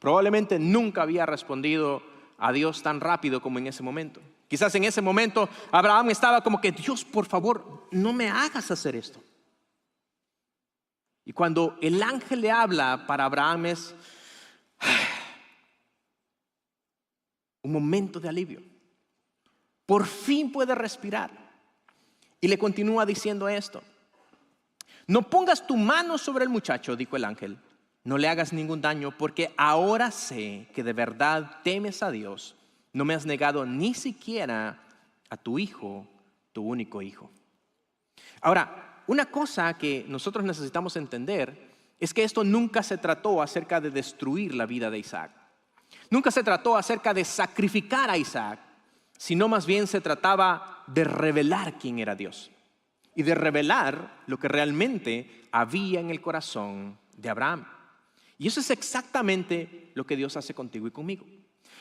Probablemente nunca había respondido a Dios tan rápido como en ese momento. Quizás en ese momento Abraham estaba como que: Dios, por favor, no me hagas hacer esto. Y cuando el ángel le habla, para Abraham es un momento de alivio. Por fin puede respirar. Y le continúa diciendo esto: no pongas tu mano sobre el muchacho, dijo el ángel. No le hagas ningún daño, porque ahora sé que de verdad temes a Dios. No me has negado ni siquiera a tu hijo, tu único hijo. Ahora, una cosa que nosotros necesitamos entender es que esto nunca se trató acerca de destruir la vida de Isaac. Nunca se trató acerca de sacrificar a Isaac, sino más bien se trataba de revelar quién era Dios. y de revelar lo que realmente había en el corazón de Abraham. Y eso es exactamente lo que Dios hace contigo y conmigo.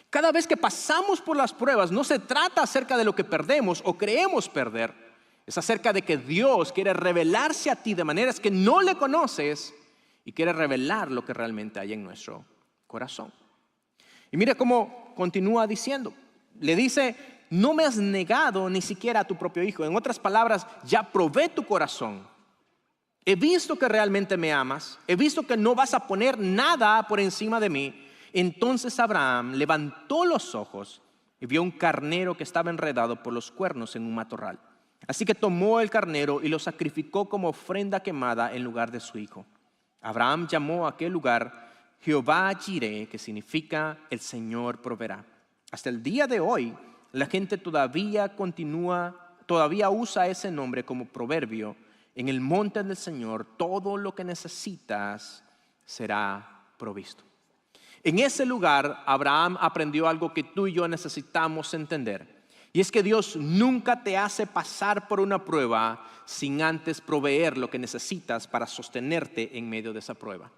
Cada vez que pasamos por las pruebas, no se trata acerca de lo que perdemos o creemos perder. Es acerca de que Dios quiere revelarse a ti de maneras que no le conoces y quiere revelar lo que realmente hay en nuestro corazón. Y mira cómo continúa diciendo. Le dice, no me has negado ni siquiera a tu propio hijo. En otras palabras, ya probé tu corazón. He visto que realmente me amas. He visto que no vas a poner nada por encima de mí. Entonces Abraham levantó los ojos y vio un carnero que estaba enredado por los cuernos en un matorral. Así que tomó el carnero y lo sacrificó como ofrenda quemada en lugar de su hijo. Abraham llamó a aquel lugar Jehová Jireh, que significa el Señor proveerá. Hasta el día de hoy, la gente todavía usa ese nombre como proverbio. En el monte del Señor, todo lo que necesitas será provisto. En ese lugar, Abraham aprendió algo que tú y yo necesitamos entender. Y es que Dios nunca te hace pasar por una prueba sin antes proveer lo que necesitas para sostenerte en medio de esa prueba.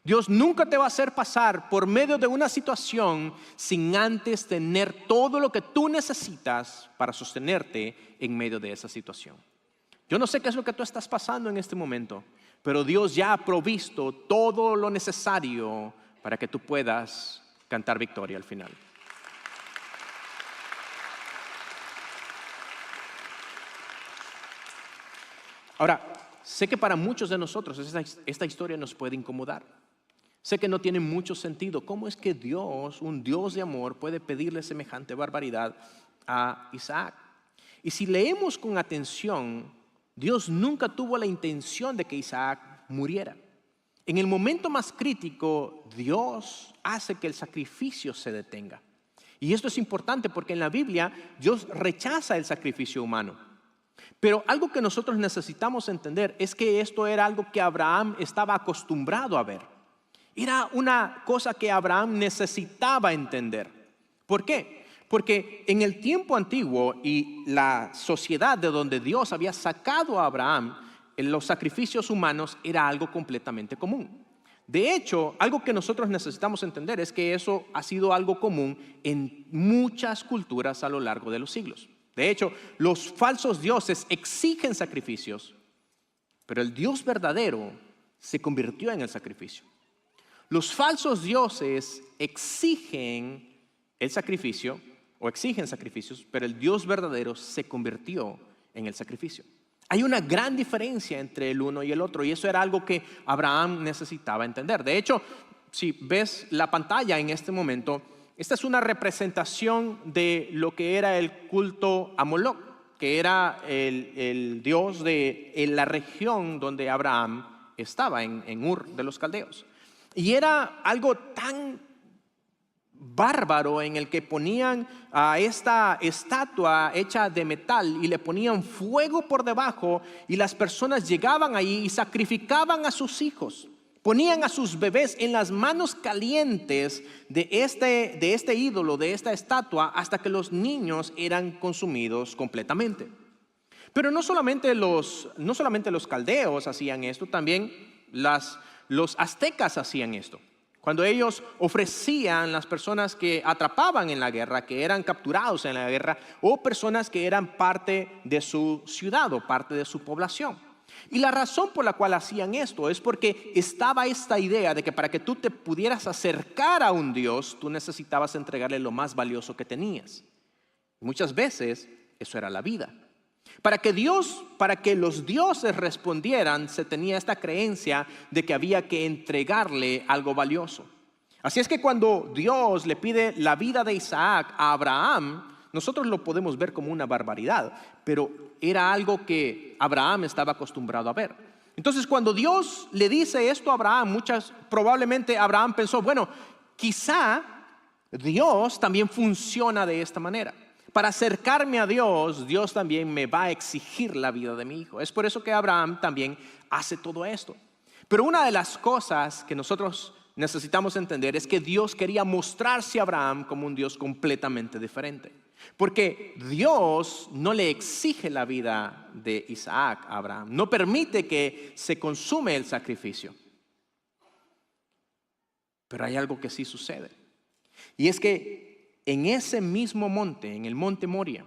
Dios nunca te va a hacer pasar por medio de una situación sin antes tener todo lo que tú necesitas para sostenerte en medio de esa situación. Yo no sé qué es lo que tú estás pasando en este momento, pero Dios ya ha provisto todo lo necesario para que tú puedas cantar victoria al final. Ahora, sé que para muchos de nosotros esta historia nos puede incomodar. Sé que no tiene mucho sentido. ¿Cómo es que Dios, un Dios de amor, puede pedirle semejante barbaridad a Isaac? Y si leemos con atención, Dios nunca tuvo la intención de que Isaac muriera. En el momento más crítico, Dios hace que el sacrificio se detenga. Y esto es importante porque en la Biblia Dios rechaza el sacrificio humano. Pero algo que nosotros necesitamos entender es que esto era algo que Abraham estaba acostumbrado a ver. Era una cosa que Abraham necesitaba entender. ¿Por qué? Porque en el tiempo antiguo y la sociedad de donde Dios había sacado a Abraham, los sacrificios humanos era algo completamente común. De hecho, algo que nosotros necesitamos entender es que eso ha sido algo común en muchas culturas a lo largo de los siglos. De hecho, los falsos dioses exigen sacrificios, pero el Dios verdadero se convirtió en el sacrificio. Los falsos dioses exigen el sacrificio o exigen sacrificios, pero el Dios verdadero se convirtió en el sacrificio. Hay una gran diferencia entre el uno y el otro y eso era algo que Abraham necesitaba entender. De hecho, si ves la pantalla en este momento, esta es una representación de lo que era el culto a Moloch, que era el dios de la región donde Abraham estaba, en Ur de los Caldeos. Y era algo tan bárbaro en el que ponían a esta estatua hecha de metal y le ponían fuego por debajo y las personas llegaban ahí y sacrificaban a sus hijos. Ponían a sus bebés en las manos calientes de este ídolo, de esta estatua, hasta que los niños eran consumidos completamente. Pero no solamente los caldeos hacían esto, también los aztecas hacían esto. Cuando ellos ofrecían las personas que atrapaban en la guerra, que eran capturados en la guerra, o personas que eran parte de su ciudad o parte de su población. Y la razón por la cual hacían esto es porque estaba esta idea de que para que tú te pudieras acercar a un Dios, tú necesitabas entregarle lo más valioso que tenías. Muchas veces eso era la vida. Para que los dioses respondieran, se tenía esta creencia de que había que entregarle algo valioso. Así es que cuando Dios le pide la vida de Isaac a Abraham, nosotros lo podemos ver como una barbaridad, pero era algo que Abraham estaba acostumbrado a ver. Entonces, cuando Dios le dice esto a Abraham, probablemente Abraham pensó, bueno, quizá Dios también funciona de esta manera. Para acercarme a Dios, Dios también me va a exigir la vida de mi hijo. Es por eso que Abraham también hace todo esto. Pero una de las cosas que nosotros necesitamos entender es que Dios quería mostrarse a Abraham como un Dios completamente diferente. Porque Dios no le exige la vida de Isaac a Abraham. No permite que se consume el sacrificio. Pero hay algo que sí sucede. Y es que en ese mismo monte, en el monte Moria,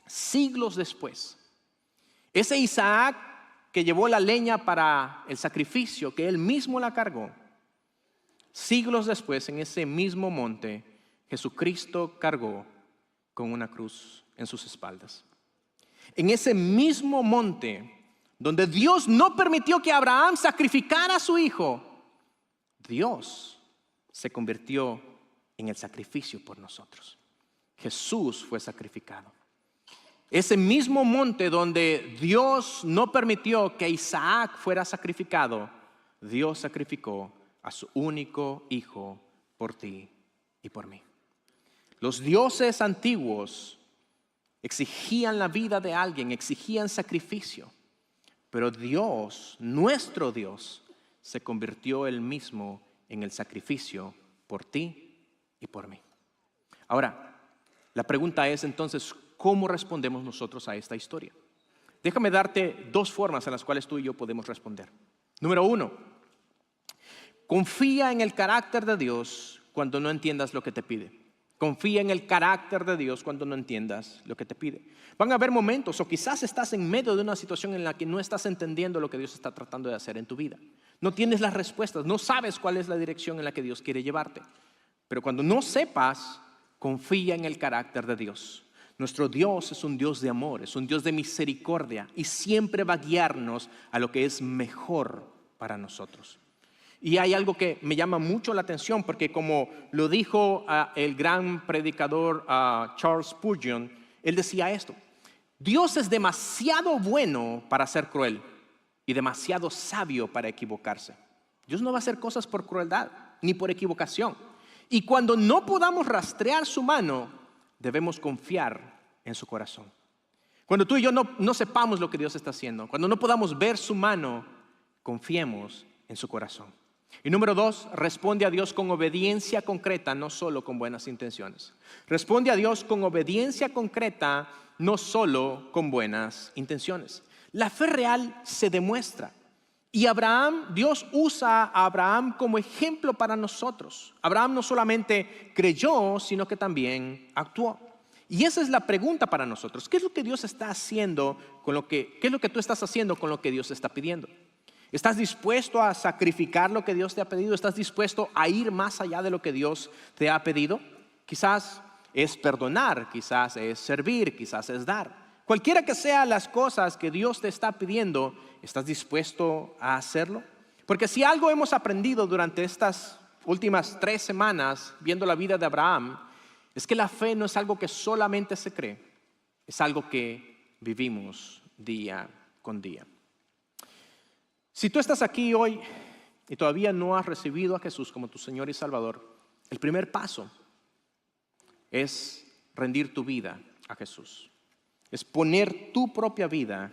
siglos después, ese Isaac que llevó la leña para el sacrificio, que él mismo la cargó, siglos después, en ese mismo monte, Jesucristo cargó con una cruz en sus espaldas. En ese mismo monte, donde Dios no permitió que Abraham sacrificara a su hijo, Dios se convirtió en el sacrificio por nosotros. Jesús fue sacrificado. Ese mismo monte donde Dios no permitió que Isaac fuera sacrificado, Dios sacrificó a su único hijo por ti y por mí. Los dioses antiguos exigían la vida de alguien, exigían sacrificio, pero Dios, nuestro Dios, se convirtió él mismo en el sacrificio por ti y por mí. Ahora, la pregunta es entonces, ¿cómo respondemos nosotros a esta historia? Déjame darte dos formas en las cuales tú y yo podemos responder. Número uno, confía en el carácter de Dios cuando no entiendas lo que te pide. Confía en el carácter de Dios cuando no entiendas lo que te pide. Van a haber momentos, o quizás estás en medio de una situación en la que no estás entendiendo lo que Dios está tratando de hacer en tu vida. No tienes las respuestas, no sabes cuál es la dirección en la que Dios quiere llevarte. Pero cuando no sepas, confía en el carácter de Dios. Nuestro Dios es un Dios de amor, es un Dios de misericordia y siempre va a guiarnos a lo que es mejor para nosotros. Y hay algo que me llama mucho la atención, porque como lo dijo el gran predicador Charles Spurgeon, él decía esto: Dios es demasiado bueno para ser cruel y demasiado sabio para equivocarse. Dios no va a hacer cosas por crueldad ni por equivocación. Y cuando no podamos rastrear su mano, debemos confiar en su corazón. Cuando tú y yo no sepamos lo que Dios está haciendo, cuando no podamos ver su mano, confiemos en su corazón. Y número dos, responde a Dios con obediencia concreta, no solo con buenas intenciones. Responde a Dios con obediencia concreta, no solo con buenas intenciones. La fe real se demuestra. Y Dios usa a Abraham como ejemplo para nosotros. Abraham no solamente creyó, sino que también actuó. Y esa es la pregunta para nosotros. ¿Qué es lo que Dios está haciendo qué es lo que tú estás haciendo con lo que Dios está pidiendo? ¿Estás dispuesto a sacrificar lo que Dios te ha pedido? ¿Estás dispuesto a ir más allá de lo que Dios te ha pedido? Quizás es perdonar, quizás es servir, quizás es dar. Cualquiera que sean las cosas que Dios te está pidiendo, ¿estás dispuesto a hacerlo? Porque si algo hemos aprendido durante estas últimas 3 semanas viendo la vida de Abraham, es que la fe no es algo que solamente se cree, es algo que vivimos día con día. Si tú estás aquí hoy y todavía no has recibido a Jesús como tu Señor y Salvador, el primer paso es rendir tu vida a Jesús. Es poner tu propia vida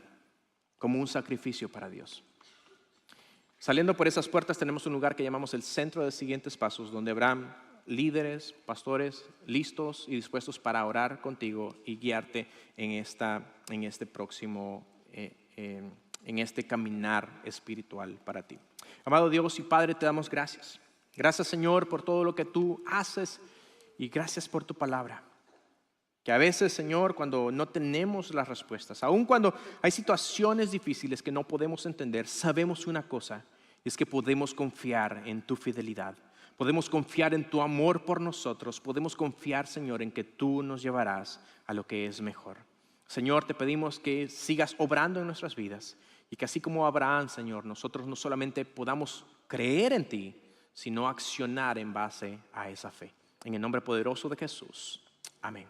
como un sacrificio para Dios. Saliendo por esas puertas tenemos un lugar que llamamos el Centro de Siguientes Pasos, donde habrán líderes, pastores listos y dispuestos para orar contigo y guiarte en este caminar espiritual para ti. Amado Dios y Padre, te damos gracias. Gracias, Señor, por todo lo que tú haces y gracias por tu palabra. Que a veces, Señor, cuando no tenemos las respuestas, aun cuando hay situaciones difíciles que no podemos entender, sabemos una cosa, es que podemos confiar en tu fidelidad. Podemos confiar en tu amor por nosotros. Podemos confiar, Señor, en que tú nos llevarás a lo que es mejor. Señor, te pedimos que sigas obrando en nuestras vidas y que así como Abraham, Señor, nosotros no solamente podamos creer en ti, sino accionar en base a esa fe. En el nombre poderoso de Jesús. Amén.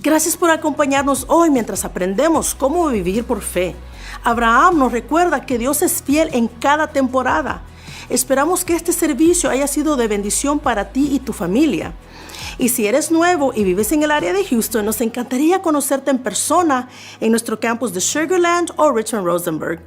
Gracias por acompañarnos hoy mientras aprendemos cómo vivir por fe. Abraham nos recuerda que Dios es fiel en cada temporada. Esperamos que este servicio haya sido de bendición para ti y tu familia. Y si eres nuevo y vives en el área de Houston, nos encantaría conocerte en persona en nuestro campus de Sugar Land o Richmond Rosenberg.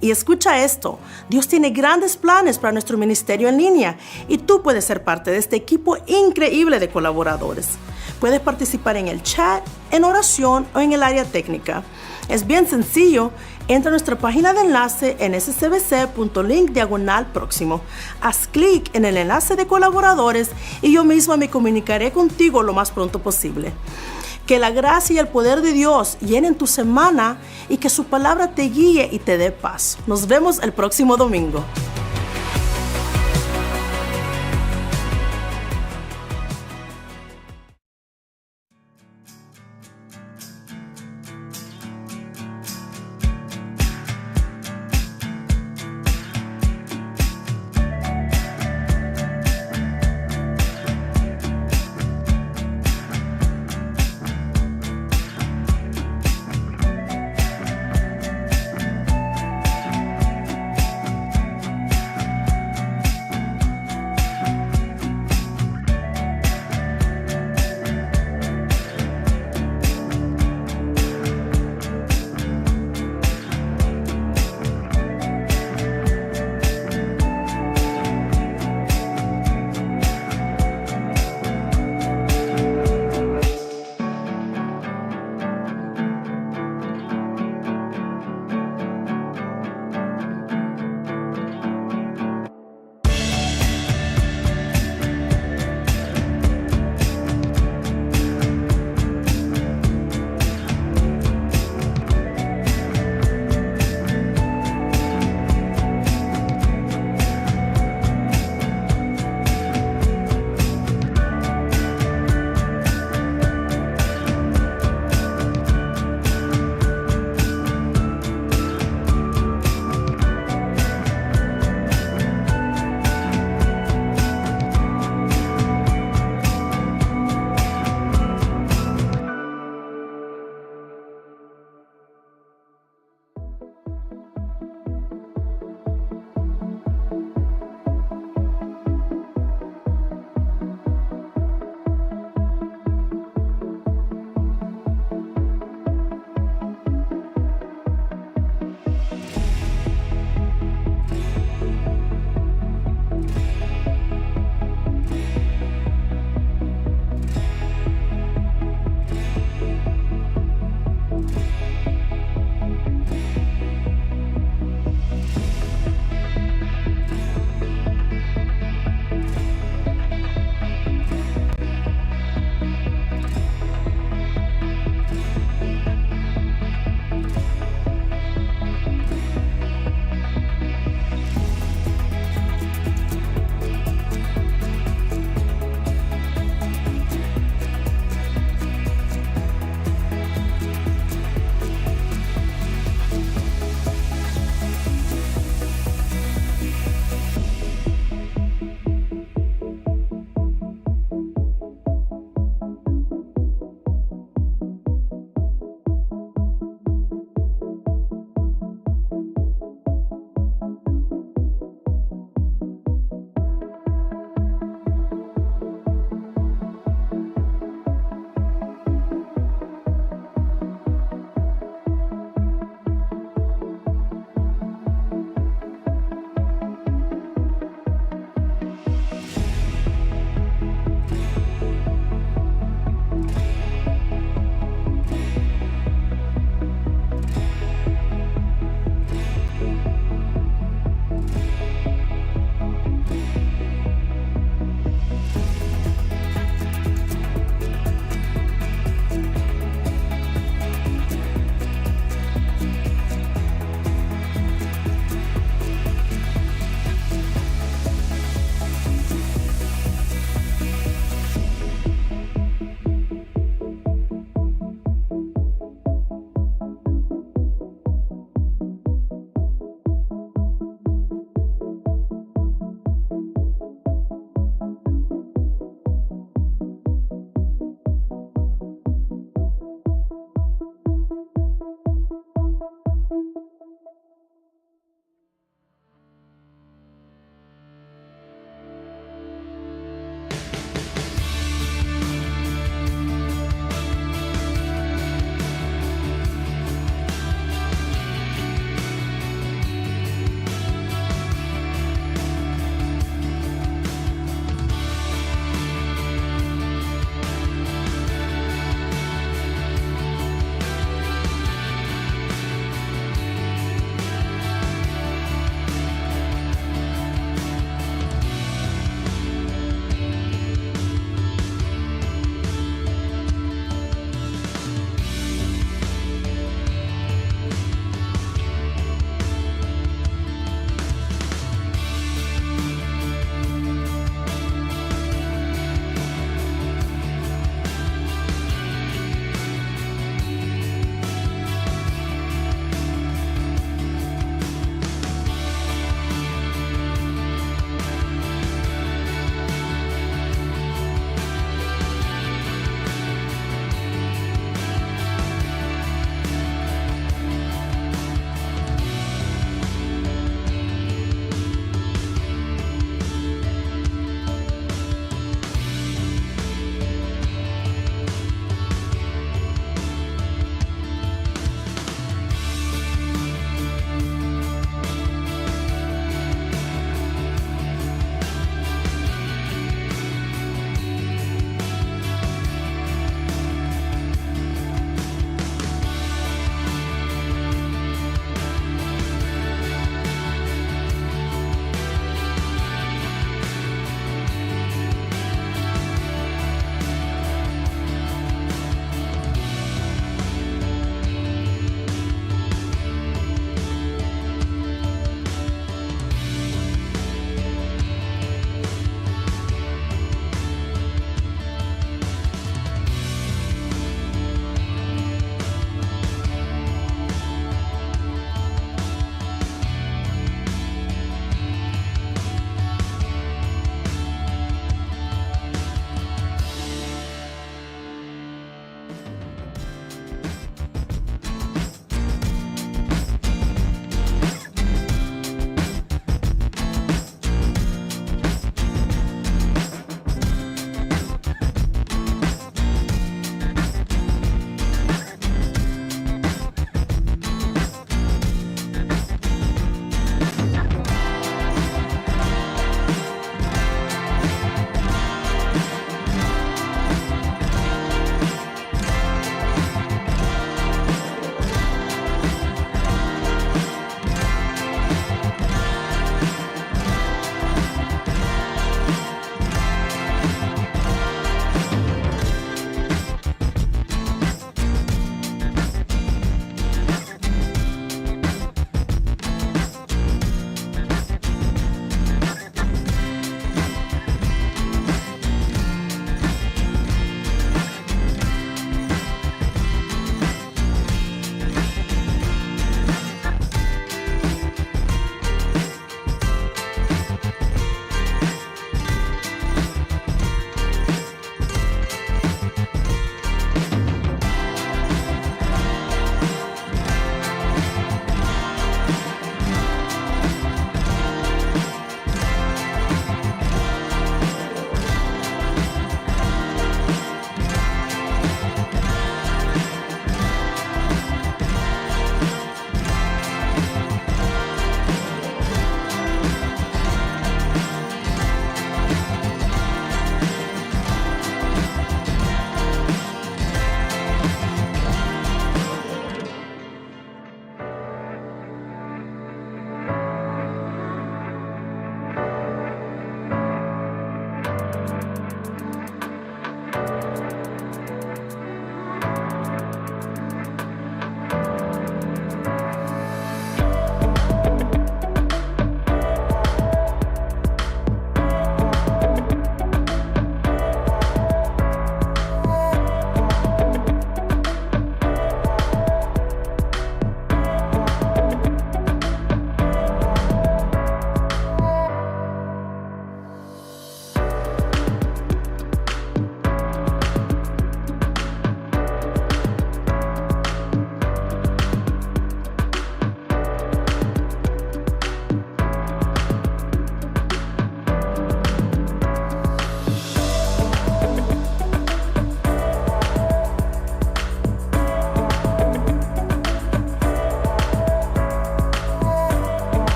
Y escucha esto, Dios tiene grandes planes para nuestro ministerio en línea y tú puedes ser parte de este equipo increíble de colaboradores. Puedes participar en el chat, en oración o en el área técnica. Es bien sencillo. Entra a nuestra página de enlace en scbc.link/próximo. Haz clic en el enlace de colaboradores y yo misma me comunicaré contigo lo más pronto posible. Que la gracia y el poder de Dios llenen tu semana y que su palabra te guíe y te dé paz. Nos vemos el próximo domingo.